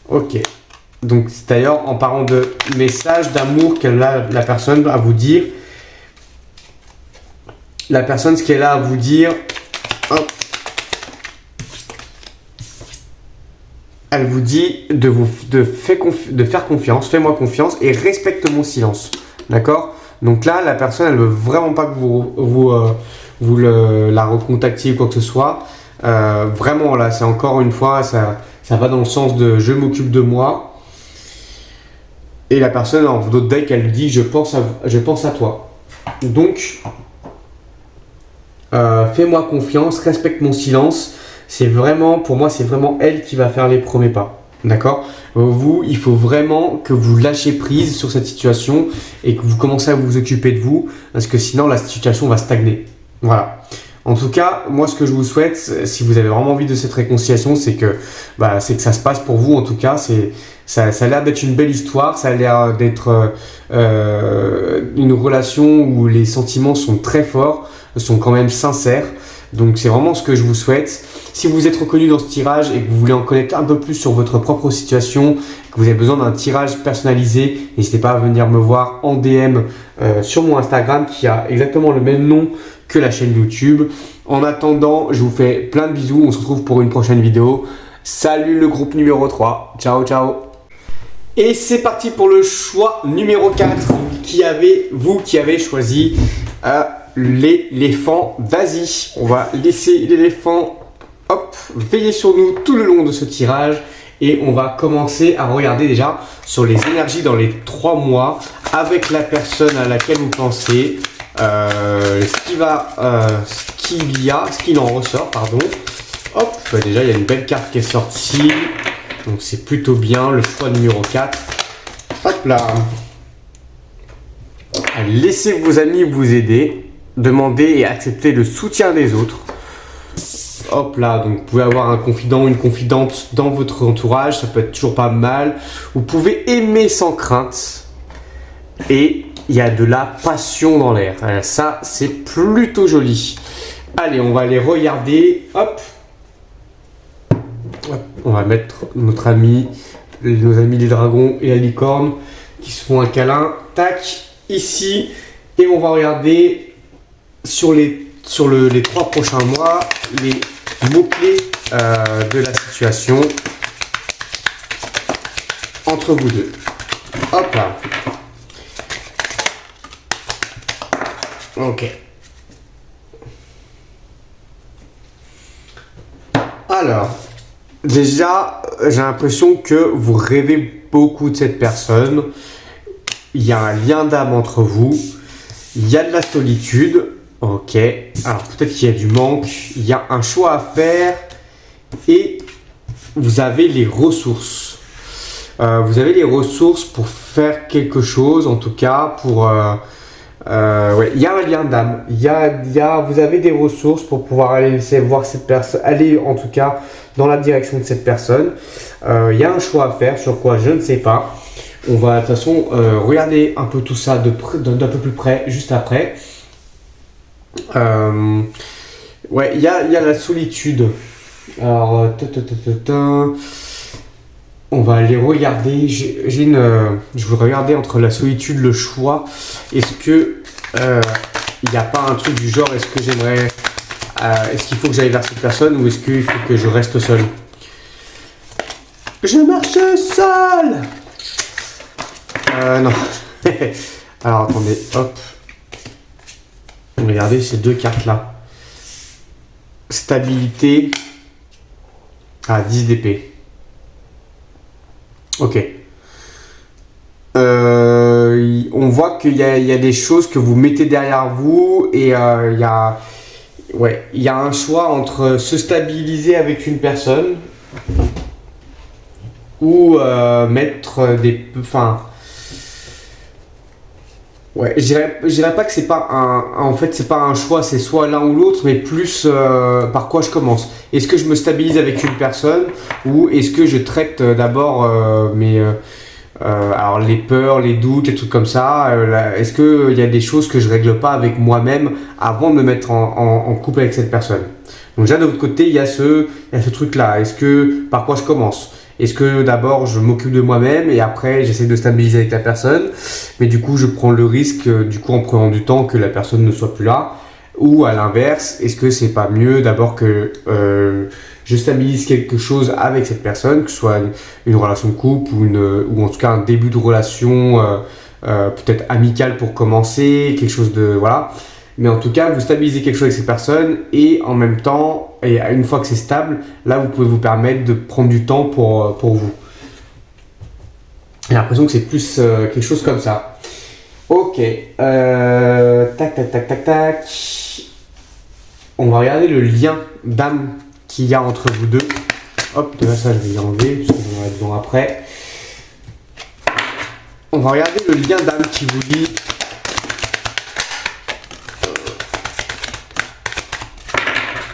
Ok. Donc, d'ailleurs, en parlant de message d'amour qu'elle a la personne à vous dire, la personne, ce qu'elle a à vous dire, hop, elle vous dit de faire confiance, fais-moi confiance et respecte mon silence. D'accord? Donc là, la personne, elle ne veut vraiment pas que vous la recontactiez ou quoi que ce soit. Vraiment, là, c'est encore une fois, ça va dans le sens de je m'occupe de moi. Et la personne, en d'autres decks, elle dit je pense à toi. Donc, fais-moi confiance, respecte mon silence. C'est vraiment, pour moi, c'est vraiment elle qui va faire les premiers pas. D'accord? Vous, il faut vraiment que vous lâchiez prise sur cette situation et que vous commencez à vous occuper de vous parce que sinon la situation va stagner. Voilà. En tout cas, moi ce que je vous souhaite, si vous avez vraiment envie de cette réconciliation, c'est que ça se passe pour vous. En tout cas, ça a l'air d'être une belle histoire, ça a l'air d'être une relation où les sentiments sont très forts, sont quand même sincères. Donc c'est vraiment ce que je vous souhaite. Si vous êtes reconnu dans ce tirage et que vous voulez en connaître un peu plus sur votre propre situation, que vous avez besoin d'un tirage personnalisé, n'hésitez pas à venir me voir en DM sur mon Instagram qui a exactement le même nom que la chaîne YouTube. En attendant, je vous fais plein de bisous. On se retrouve pour une prochaine vidéo. Salut le groupe numéro 3. Ciao, ciao. Et c'est parti pour le choix numéro 4 qui avez choisi l'éléphant d'Asie. On va laisser l'éléphant veiller sur nous tout le long de ce tirage et on va commencer à regarder déjà sur les énergies dans les 3 mois avec la personne à laquelle vous pensez, ce qu'il en ressort, pardon. Hop, déjà il y a une belle carte qui est sortie, donc c'est plutôt bien, le choix numéro 4. Hop là. Laissez vos amis vous aider, demandez et acceptez le soutien des autres. Hop là, donc vous pouvez avoir un confident, une confidente dans votre entourage, ça peut être toujours pas mal. Vous pouvez aimer sans crainte et il y a de la passion dans l'air. Ça, c'est plutôt joli. Allez, on va aller regarder. Hop. On va mettre nos amis les dragons et la licorne qui se font un câlin. Tac, ici. Et on va regarder sur les 3 prochains mois les mots-clés de la situation entre vous deux. Hop là. Ok. Alors, déjà, j'ai l'impression que vous rêvez beaucoup de cette personne. Il y a un lien d'âme entre vous. Il y a de la solitude. Ok, alors peut-être qu'il y a du manque, il y a un choix à faire et vous avez les ressources. Vous avez les ressources pour faire quelque chose, en tout cas pour... ouais, il y a un lien d'âme, vous avez des ressources pour pouvoir aller voir cette personne, aller en tout cas dans la direction de cette personne. Il y a un choix à faire, sur quoi je ne sais pas. On va de toute façon regarder un peu tout ça d'un peu plus près juste après. Ouais, il y a la solitude. Alors, on va aller regarder. Je veux regarder entre la solitude, le choix. Est-ce que il n'y a pas un truc du genre, est-ce que j'aimerais, est-ce qu'il faut que j'aille vers cette personne ou est-ce qu'il faut que je reste seul? Je marche seul. Non. Alors attendez, hop. Regardez ces 2 cartes là. Stabilité à 10 d'épée. Ok. On voit qu'il y a des choses que vous mettez derrière vous et il y a un choix entre se stabiliser avec une personne ou mettre des... Ouais, je dirais pas que c'est pas en fait c'est pas un choix, c'est soit l'un ou l'autre, mais plus par quoi je commence. Est-ce que je me stabilise avec une personne ou est-ce que je traite d'abord alors les peurs, les doutes, les trucs comme ça. Est-ce que il y a des choses que je règle pas avec moi-même avant de me mettre en couple avec cette personne? Donc déjà de l'autre côté il y a ce truc là. Est-ce que par quoi je commence? Est-ce que d'abord je m'occupe de moi-même et après j'essaie de stabiliser avec la personne, mais du coup je prends le risque, du coup en prenant du temps que la personne ne soit plus là. Ou à l'inverse, est-ce que c'est pas mieux d'abord que je stabilise quelque chose avec cette personne, que ce soit une relation de couple ou en tout cas un début de relation peut-être amicale pour commencer, quelque chose de voilà. Mais en tout cas, vous stabilisez quelque chose avec cette personne et en même temps, et une fois que c'est stable, là vous pouvez vous permettre de prendre du temps pour vous. J'ai l'impression que c'est plus quelque chose comme ça. Ok, tac tac tac tac tac. On va regarder le lien d'âme qu'il y a entre vous deux. Hop, déjà ça je vais l'enlever parce qu'on en a besoin après. On va regarder le lien d'âme qui vous lie.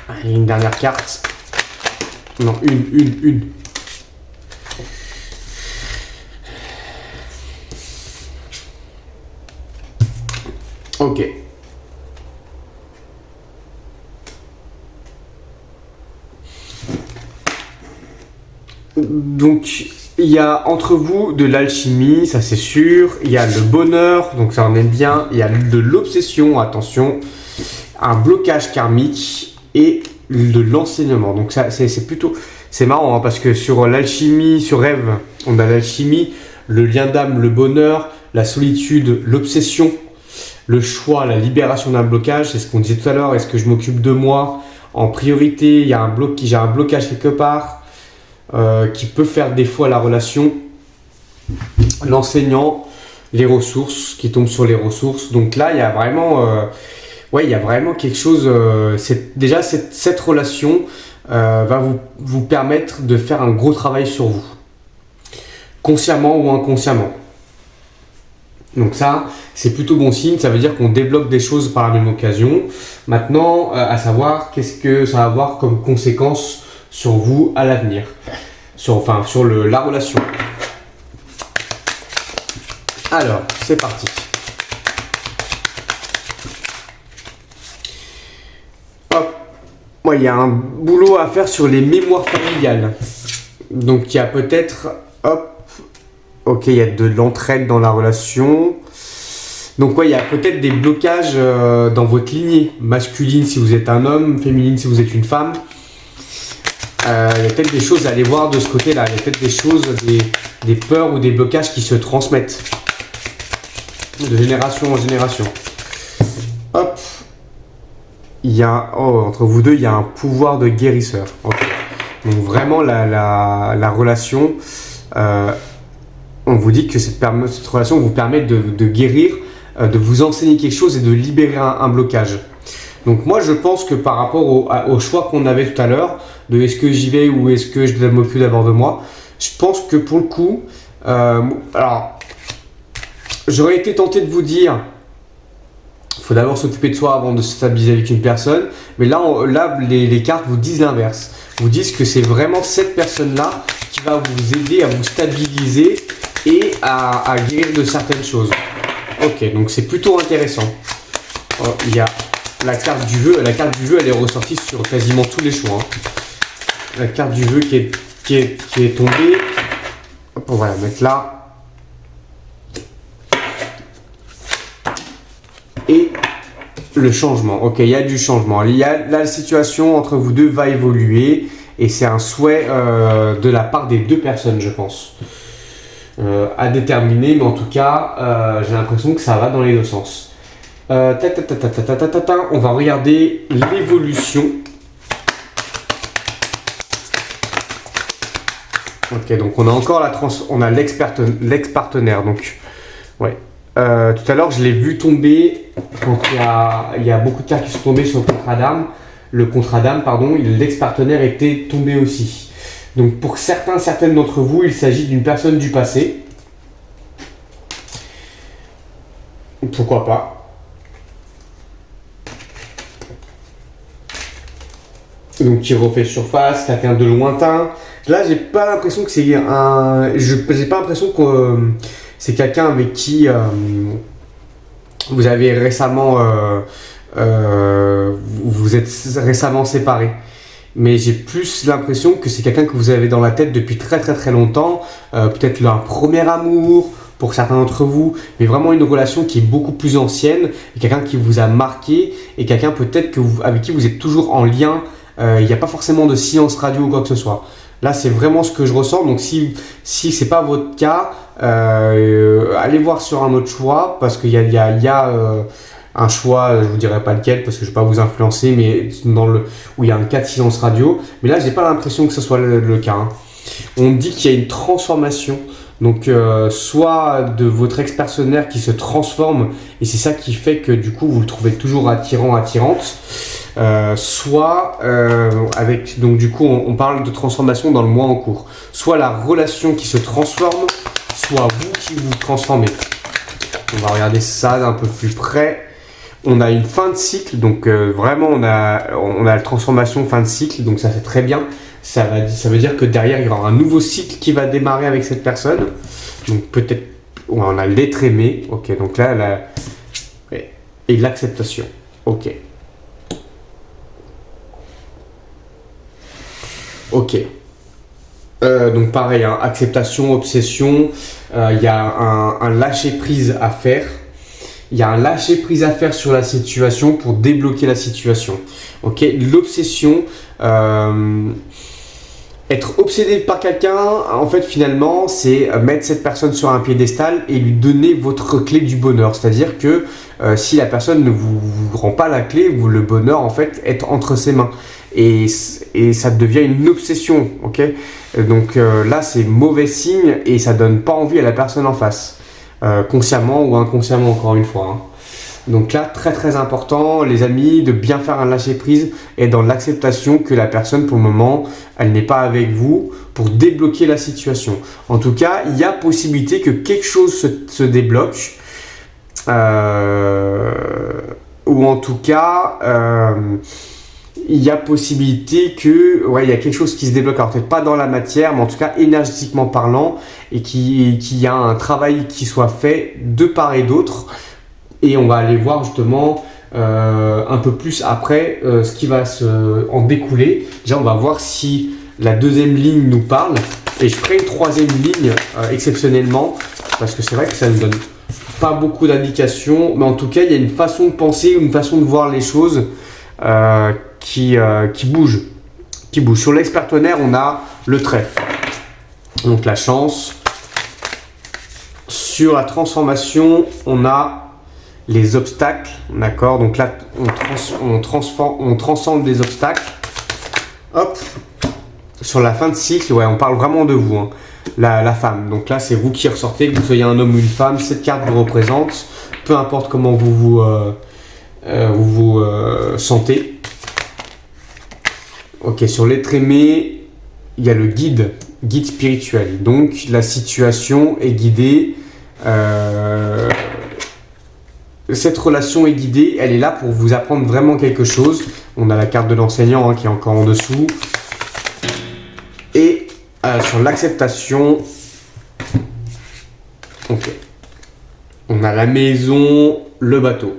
Allez, une dernière carte. Non, une. Ok. Donc, il y a entre vous de l'alchimie, ça c'est sûr. Il y a le bonheur, donc ça en est bien. Il y a de l'obsession, attention. Un blocage karmique et de l'enseignement. Donc ça, c'est plutôt... C'est marrant hein, parce que sur l'alchimie, sur Rêve, on a l'alchimie, le lien d'âme, le bonheur, la solitude, l'obsession, le choix, la libération d'un blocage. C'est ce qu'on disait tout à l'heure. Est-ce que je m'occupe de moi en priorité? Il y a j'ai un blocage quelque part. Qui peut faire défaut à la relation, l'enseignant, les ressources, qui tombent sur les ressources. Donc là, il y a vraiment quelque chose. Déjà, cette relation va vous permettre de faire un gros travail sur vous, consciemment ou inconsciemment. Donc ça, c'est plutôt bon signe. Ça veut dire qu'on débloque des choses par la même occasion. Maintenant, à savoir, qu'est-ce que ça va avoir comme conséquence sur vous à l'avenir, sur la relation. Alors, c'est parti. Hop. Ouais, il y a un boulot à faire sur les mémoires familiales. Donc, il y a peut-être, ok, il y a de l'entraide dans la relation. Donc, ouais, il y a peut-être des blocages dans votre lignée masculine si vous êtes un homme, féminine si vous êtes une femme. Il y a peut-être des choses à aller voir de ce côté-là. Il y a peut-être des choses, des peurs ou des blocages qui se transmettent de génération en génération. Hop. Entre vous deux, il y a un pouvoir de guérisseur. Okay. Donc vraiment, la relation, on vous dit que cette relation vous permet de guérir, de vous enseigner quelque chose et de libérer un blocage. Donc moi, je pense que par rapport au choix qu'on avait tout à l'heure, de est-ce que j'y vais ou est-ce que je dois m'occuper d'abord de moi, je pense que pour le coup, alors, j'aurais été tenté de vous dire, il faut d'abord s'occuper de soi avant de se stabiliser avec une personne, mais là les cartes vous disent l'inverse. Vous disent que c'est vraiment cette personne-là qui va vous aider à vous stabiliser et à guérir de certaines choses. Ok, donc c'est plutôt intéressant. Il y a la carte du vœu. La carte du vœu, elle est ressortie sur quasiment tous les choix. Hein. La carte du vœu qui est tombée. Hop, on va la mettre là. Et le changement. Ok, il y a du changement. La situation entre vous deux va évoluer. Et c'est un souhait de la part des deux personnes, je pense. À déterminer, mais en tout cas, j'ai l'impression que ça va dans les deux sens. On va regarder l'évolution. Ok, donc on a encore on a l'ex-partenaire. Donc, ouais. Tout à l'heure, je l'ai vu tomber quand il y a beaucoup de cartes qui sont tombées sur le contrat d'âme. Le contrat d'âme, pardon, l'ex-partenaire était tombé aussi. Donc pour certaines d'entre vous, il s'agit d'une personne du passé. Pourquoi pas? Donc qui refait surface, quelqu'un de lointain. Là, j'ai pas l'impression que c'est j'ai pas l'impression que c'est quelqu'un avec qui vous avez récemment vous êtes récemment séparés. Mais j'ai plus l'impression que c'est quelqu'un que vous avez dans la tête depuis très très très longtemps. Peut-être un premier amour, pour certains d'entre vous, mais vraiment une relation qui est beaucoup plus ancienne, et quelqu'un qui vous a marqué, et quelqu'un peut-être avec qui vous êtes toujours en lien. Il n'y a pas forcément de silence radio ou quoi que ce soit. Là, c'est vraiment ce que je ressens. Donc, si ce n'est pas votre cas, allez voir sur un autre choix, parce qu'il y a un choix, je ne vous dirai pas lequel, parce que je ne vais pas vous influencer, mais où il y a un cas de silence radio. Mais là, je n'ai pas l'impression que ce soit le cas. Hein. On dit qu'il y a une transformation. Donc, soit de votre ex-partenaire qui se transforme, et c'est ça qui fait que du coup, vous le trouvez toujours attirant, attirante. Soit avec, donc du coup on parle de transformation dans le mois en cours, soit la relation qui se transforme, soit vous qui vous transformez. On va regarder ça d'un peu plus près. On a une fin de cycle, donc vraiment on a la transformation fin de cycle, donc ça c'est très bien. Ça veut dire que derrière il y aura un nouveau cycle qui va démarrer avec cette personne. Donc peut-être on a l'être aimé, ok, donc là et l'acceptation, ok. Ok. Donc pareil, hein, acceptation, obsession, il y a un lâcher-prise à faire. Il y a un lâcher-prise à faire sur la situation pour débloquer la situation. Ok. L'obsession, être obsédé par quelqu'un, en fait finalement, c'est mettre cette personne sur un piédestal et lui donner votre clé du bonheur. C'est-à-dire que si la personne ne vous rend pas la clé, le bonheur en fait est entre ses mains. Et ça devient une obsession, ok. Donc là, c'est mauvais signe et ça donne pas envie à la personne en face, consciemment ou inconsciemment, encore une fois. Hein. Donc là, très très important, les amis, de bien faire un lâcher-prise et dans l'acceptation que la personne, pour le moment, elle n'est pas avec vous pour débloquer la situation. En tout cas, il y a possibilité que quelque chose se débloque, ou en tout cas... il y a possibilité que, il y a quelque chose qui se débloque, alors peut-être pas dans la matière, mais en tout cas énergétiquement parlant, et qu'il y a un travail qui soit fait de part et d'autre. Et on va aller voir justement un peu plus après ce qui va en découler. Déjà, on va voir si la deuxième ligne nous parle, et je ferai une troisième ligne exceptionnellement, parce que c'est vrai que ça ne donne pas beaucoup d'indications, mais en tout cas, il y a une façon de penser, une façon de voir les choses qui bouge. Sur l'ex-partenaire, on a le trèfle, donc la chance. Sur la transformation, on a les obstacles, d'accord. Donc là, on transcende les obstacles. Hop. Sur la fin de cycle, on parle vraiment de vous, hein. La femme. Donc là, c'est vous qui ressortez, que vous soyez un homme ou une femme. Cette carte vous représente, peu importe comment vous sentez. Ok, sur l'être aimé, il y a le guide spirituel. Donc la situation est guidée. Cette relation est guidée, elle est là pour vous apprendre vraiment quelque chose. On a la carte de l'enseignant, hein, qui est encore en dessous. Et sur l'acceptation, ok. On a la maison, le bateau.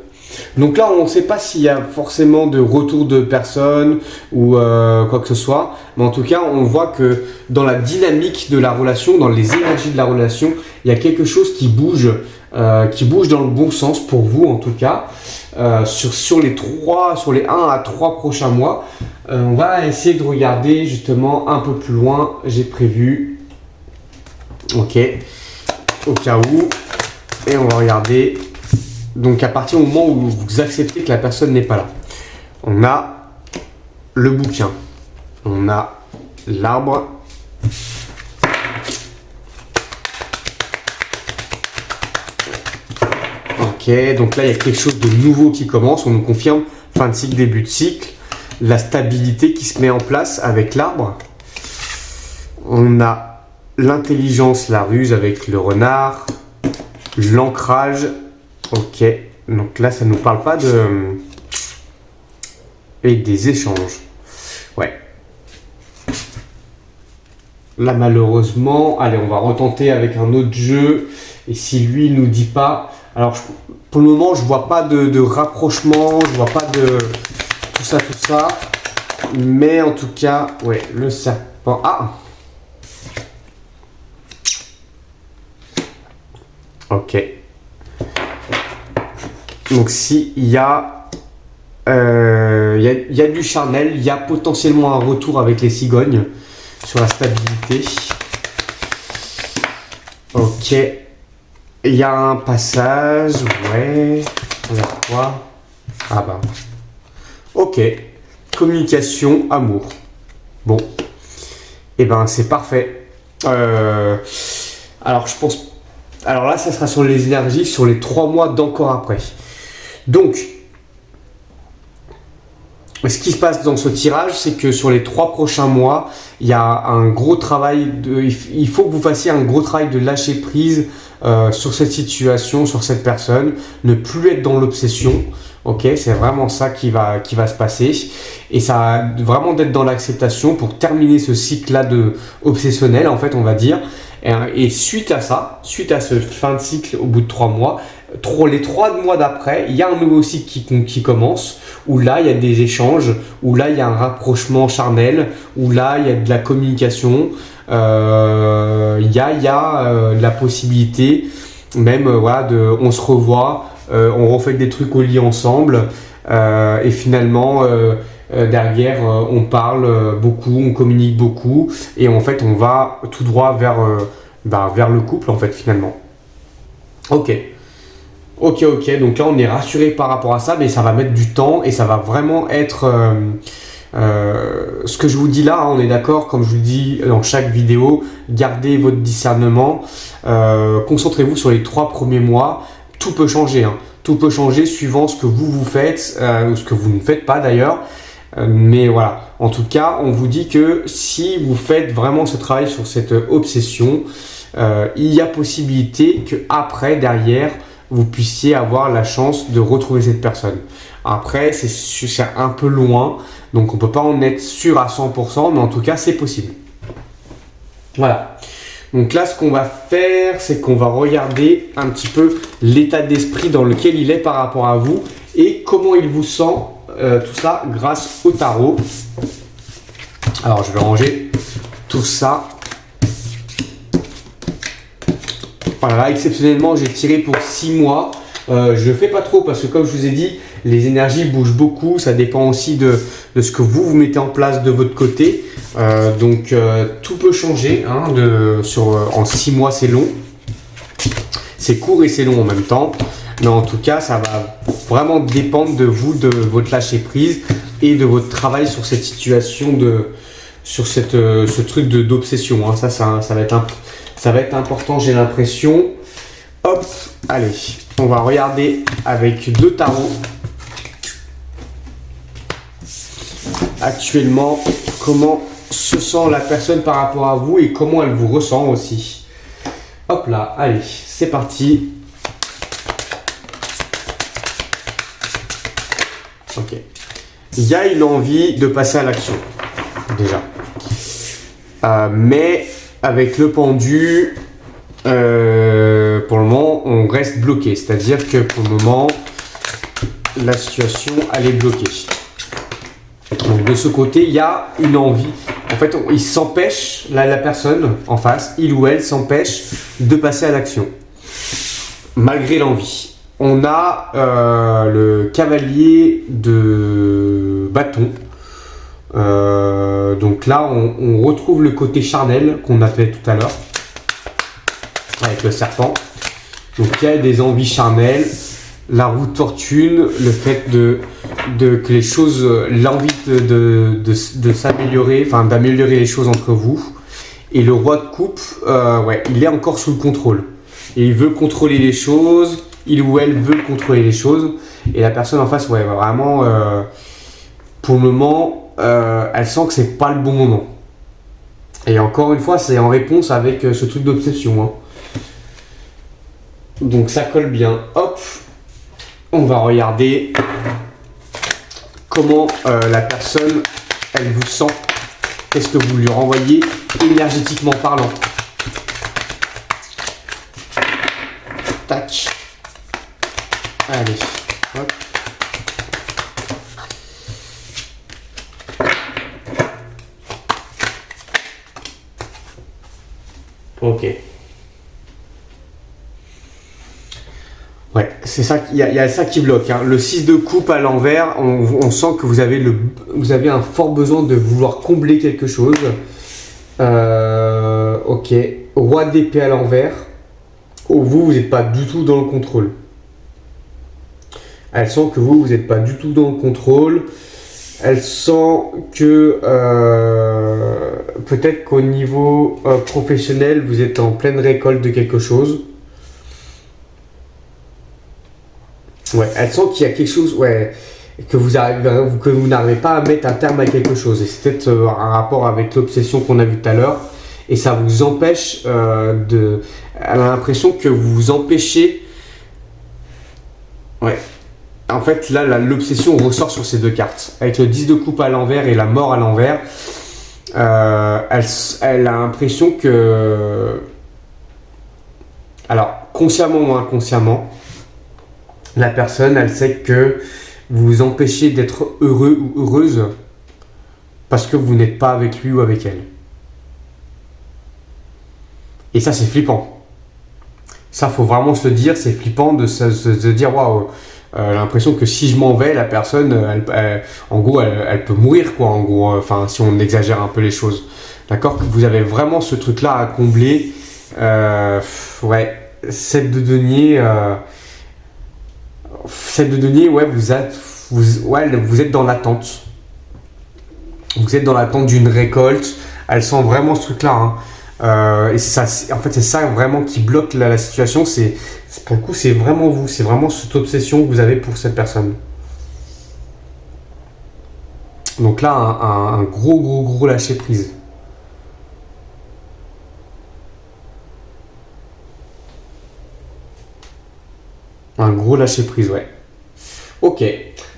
Donc là, on ne sait pas s'il y a forcément de retour de personne ou quoi que ce soit. Mais en tout cas, on voit que dans la dynamique de la relation, dans les énergies de la relation, il y a quelque chose qui bouge dans le bon sens pour vous en tout cas. Sur les 1 à 3 prochains mois, on va essayer de regarder justement un peu plus loin. J'ai prévu, ok, au cas où. Et on va regarder... Donc à partir du moment où vous acceptez que la personne n'est pas là, on a le bouquin, on a l'arbre, ok, donc là il y a quelque chose de nouveau qui commence, on nous confirme fin de cycle, début de cycle, la stabilité qui se met en place avec l'arbre, on a l'intelligence, la ruse avec le renard, l'ancrage. Ok, donc là ça ne nous parle pas et des échanges. Ouais. Là malheureusement, allez, on va retenter avec un autre jeu. Et si lui nous dit pas, alors pour le moment je vois pas de rapprochement, je vois pas de tout ça. Mais en tout cas, ouais, le serpent. Ah. Ok. Donc s'il y a, y a du charnel, il y a potentiellement un retour avec les cigognes sur la stabilité. Ok. Il y a un passage, ouais. Regarde quoi. Ah bah. Ok. Communication, amour. Bon. Et ben c'est parfait. Alors je pense. Alors là, ça sera sur les énergies sur les 3 mois d'encore après. Donc, ce qui se passe dans ce tirage, c'est que sur les 3 prochains mois, il y a un gros travail. Il faut que vous fassiez un gros travail de lâcher prise sur cette situation, sur cette personne. Ne plus être dans l'obsession. Ok, c'est vraiment ça qui va se passer. Et ça va vraiment d'être dans l'acceptation pour terminer ce cycle-là de obsessionnel, en fait, on va dire. Et suite à ça, suite à ce fin de cycle au bout de 3 mois, les 3 mois d'après, il y a un nouveau cycle qui commence, où là il y a des échanges, où là il y a un rapprochement charnel, où là il y a de la communication, il y a la possibilité même voilà, on se revoit, on refait des trucs au lit ensemble, et finalement derrière on parle beaucoup, on communique beaucoup, et en fait on va tout droit vers le couple en fait finalement. Ok. Ok, donc là on est rassuré par rapport à ça, mais ça va mettre du temps et ça va vraiment être ce que je vous dis là, hein, on est d'accord, comme je vous le dis dans chaque vidéo, gardez votre discernement, concentrez-vous sur les 3 premiers mois, tout peut changer, hein. Tout peut changer suivant ce que vous faites ou ce que vous ne faites pas d'ailleurs. Mais voilà, en tout cas, on vous dit que si vous faites vraiment ce travail sur cette obsession, il y a possibilité que après, derrière, vous puissiez avoir la chance de retrouver cette personne. Après, c'est un peu loin, donc on ne peut pas en être sûr à 100%, mais en tout cas, c'est possible. Voilà. Donc là, ce qu'on va faire, c'est qu'on va regarder un petit peu l'état d'esprit dans lequel il est par rapport à vous et comment il vous sent, tout ça grâce au tarot. Alors, je vais ranger tout ça. Voilà, là, exceptionnellement, j'ai tiré pour 6 mois. Je ne fais pas trop parce que comme je vous ai dit, les énergies bougent beaucoup. Ça dépend aussi de ce que vous mettez en place de votre côté. Donc, tout peut changer. Hein, en 6 mois, c'est long. C'est court et c'est long en même temps. Mais en tout cas, ça va vraiment dépendre de vous, de votre lâcher prise et de votre travail sur cette situation, sur ce truc d'obsession. Hein. Ça va être important, j'ai l'impression. Hop, allez, on va regarder avec 2 tarots. Actuellement, comment se sent la personne par rapport à vous et comment elle vous ressent aussi. Hop là, allez, c'est parti. Ok. Il y a une envie de passer à l'action, déjà. Mais avec le pendu, pour le moment, on reste bloqué. C'est-à-dire que pour le moment, la situation, elle est bloquée. Donc de ce côté, il y a une envie. En fait, il s'empêche, la personne en face, il ou elle s'empêche de passer à l'action. Malgré l'envie. On a le cavalier de bâton. Donc là, on retrouve le côté charnel qu'on a fait tout à l'heure avec le serpent. Donc il y a des envies charnelles, la roue de fortune, le fait que les choses, l'envie de s'améliorer, enfin d'améliorer les choses entre vous. Et le roi de coupe, ouais, il est encore sous le contrôle. Et il veut contrôler les choses, il ou elle veut contrôler les choses. Et la personne en face, ouais, vraiment, pour le moment, elle sent que c'est pas le bon moment. Et encore une fois, c'est en réponse avec ce truc d'obsession. Hein. Donc ça colle bien. Hop, on va regarder comment la personne, elle vous sent. Qu'est-ce que vous lui renvoyez énergétiquement parlant. Tac. Allez. Hop. Ok. Ouais, c'est ça, il y a ça qui bloque, hein. Le 6 de coupe à l'envers, on sent que vous avez un fort besoin de vouloir combler quelque chose. Ok, roi d'épée à l'envers. Oh, vous n'êtes pas du tout dans le contrôle. Elle sent que vous n'êtes pas du tout dans le contrôle. Elle sent que peut-être qu'au niveau professionnel, vous êtes en pleine récolte de quelque chose. Ouais, elle sent qu'il y a quelque chose, ouais, que vous n'arrivez pas à mettre un terme à quelque chose. Et c'est peut-être un rapport avec l'obsession qu'on a vu tout à l'heure. Et ça vous empêche de. Elle a l'impression que vous vous empêchez. Ouais. En fait, là, l'obsession ressort sur ces deux cartes. Avec le 10 de coupe à l'envers et la mort à l'envers, elle a l'impression que. Alors, consciemment ou inconsciemment, la personne, elle sait que vous vous empêchez d'être heureux ou heureuse parce que vous n'êtes pas avec lui ou avec elle. Et ça, c'est flippant. Ça, faut vraiment se le dire, c'est flippant de se dire, waouh, l'impression que si je m'en vais, la personne, en gros, elle peut mourir, quoi, en gros, enfin, si on exagère un peu les choses. D'accord? Que vous avez vraiment ce truc-là à combler. Ouais, 7 de denier. 7 de denier, ouais, vous êtes dans l'attente. Vous êtes dans l'attente d'une récolte. Elle sent vraiment ce truc-là, hein. Et ça, en fait, c'est ça vraiment qui bloque la situation. Pour le coup, c'est vraiment vous. C'est vraiment cette obsession que vous avez pour cette personne. Donc là, un gros lâcher prise. Un gros lâcher prise, ouais. Ok.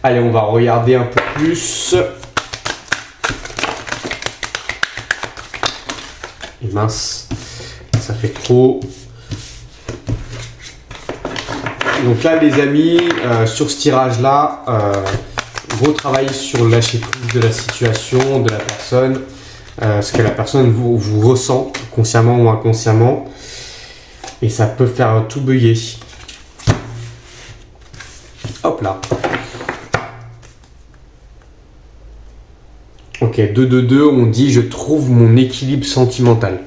Allez, on va regarder un peu plus. Et mince, ça fait trop. Donc là, les amis, sur ce tirage-là, gros travail sur le lâcher prise de la situation, de la personne, ce que la personne vous ressent, consciemment ou inconsciemment. Et ça peut faire tout bugger. Hop là. Ok, 2-2-2, on dit je trouve mon équilibre sentimental.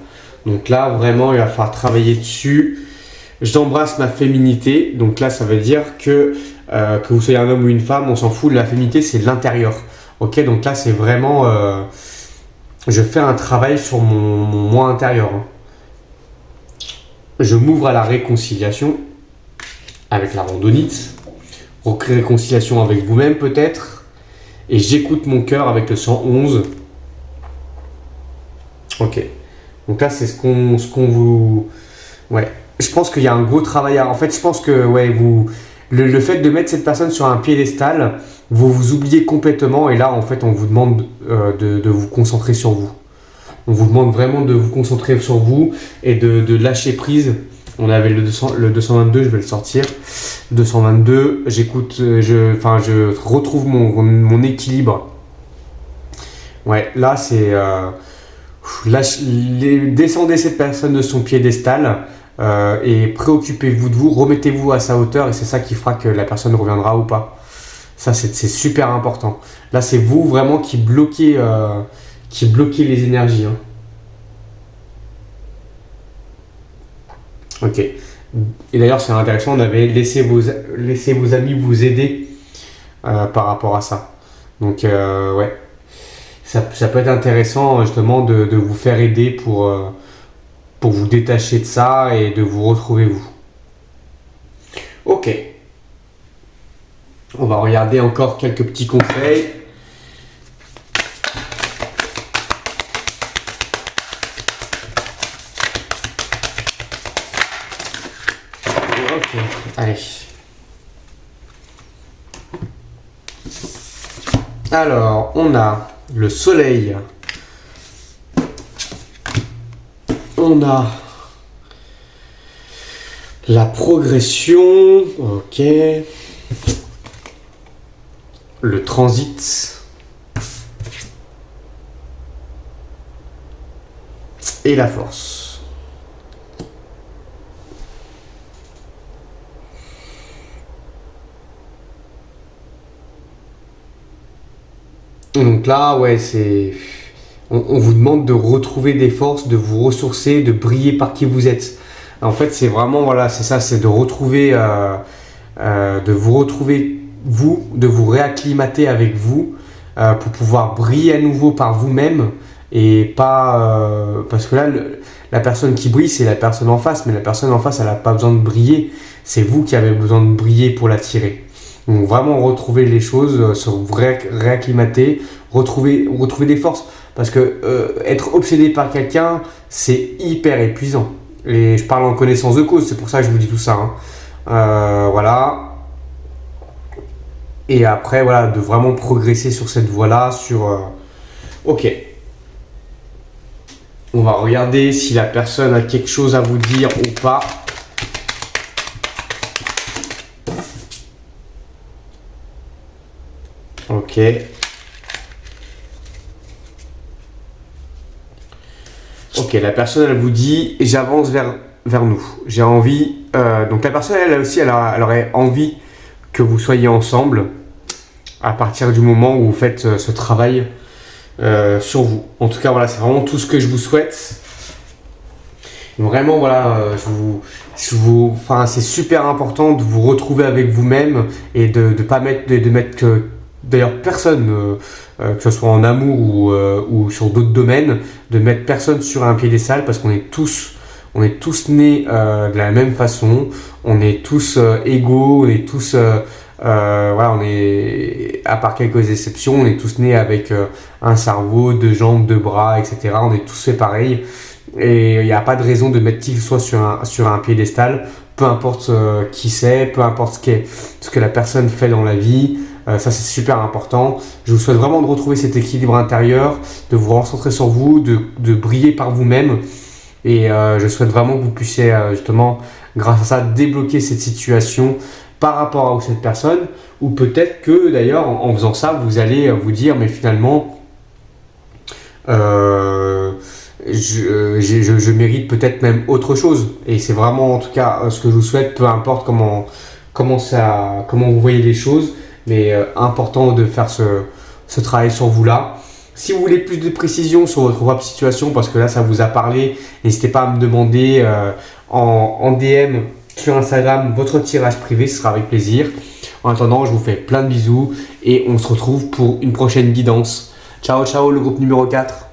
Donc là, vraiment, il va falloir travailler dessus. J'embrasse ma féminité. Donc là, ça veut dire que vous soyez un homme ou une femme, on s'en fout. La féminité, c'est l'intérieur. Ok, donc là, c'est vraiment. Je fais un travail sur mon moi intérieur, hein. Je m'ouvre à la réconciliation avec la randonnite. Réconciliation avec vous-même, peut-être. Et j'écoute mon cœur avec le 111. Ok. Donc là, c'est ce qu'on vous. Ouais. Je pense qu'il y a un gros travail à. En fait, je pense que ouais, le fait de mettre cette personne sur un piédestal, vous vous oubliez complètement. Et là, en fait, on vous demande de vous concentrer sur vous. On vous demande vraiment de vous concentrer sur vous et de lâcher prise. On avait le 222, je vais le sortir. 222, j'écoute, je retrouve mon équilibre. Ouais, là c'est descendez cette personne de son piédestal et préoccupez-vous de vous, remettez-vous à sa hauteur et c'est ça qui fera que la personne reviendra ou pas. Ça c'est super important. Là c'est vous vraiment qui bloquez les énergies, hein. Ok. Et d'ailleurs, c'est intéressant, on avait laissé vos amis vous aider par rapport à ça. Donc, ouais, ça peut être intéressant justement de vous faire aider pour vous détacher de ça et de vous retrouver vous. Ok. On va regarder encore quelques petits conseils. Allez. Alors, on a le soleil. On a la progression. Ok. Le transit. Et la force. donc là, ouais, on vous demande de retrouver des forces, de vous ressourcer, de briller par qui vous êtes. En fait, c'est vraiment, voilà, c'est ça, c'est de vous retrouver vous, de vous réacclimater avec vous pour pouvoir briller à nouveau par vous-même et pas parce que là la personne qui brille c'est la personne en face, mais la personne en face elle n'a pas besoin de briller, c'est vous qui avez besoin de briller pour l'attirer. Donc vraiment retrouver les choses, se réacclimater, retrouver des forces parce que être obsédé par quelqu'un c'est hyper épuisant et je parle en connaissance de cause, c'est pour ça que je vous dis tout ça, hein. Voilà. Et après, voilà, de vraiment progresser sur cette voie-là, Ok. On va regarder si la personne a quelque chose à vous dire ou pas. Ok. Ok, la personne, elle vous dit, j'avance vers nous. J'ai envie... donc la personne, elle aussi, elle aurait envie que vous soyez ensemble à partir du moment où vous faites ce travail sur vous. En tout cas, voilà, c'est vraiment tout ce que je vous souhaite. Vraiment, voilà, enfin, c'est super important de vous retrouver avec vous-même et de pas mettre, de mettre que, d'ailleurs, personne, que ce soit en amour ou sur d'autres domaines, de mettre personne sur un piédestal parce qu'on est tous nés de la même façon, on est tous égaux, on est tous, voilà, on est, à part quelques exceptions, on est tous nés avec un cerveau, deux jambes, deux bras, etc. On est tous fait pareil. Et il n'y a pas de raison de mettre qui que ce soit sur un piédestal, peu importe qui c'est, peu importe ce que la personne fait dans la vie. Ça, c'est super important. Je vous souhaite vraiment de retrouver cet équilibre intérieur, de vous recentrer sur vous, de briller par vous-même. Et je souhaite vraiment que vous puissiez justement, grâce à ça, débloquer cette situation par rapport à cette personne. Ou peut-être que d'ailleurs, en faisant ça, vous allez vous dire, mais finalement, je mérite peut-être même autre chose. Et c'est vraiment en tout cas ce que je vous souhaite, peu importe comment vous voyez les choses. Mais important de faire ce travail sur vous là. Si vous voulez plus de précisions sur votre propre situation, parce que là ça vous a parlé, n'hésitez pas à me demander en DM sur Instagram votre tirage privé, ce sera avec plaisir. En attendant, je vous fais plein de bisous et on se retrouve pour une prochaine guidance. Ciao ciao le groupe numéro 4.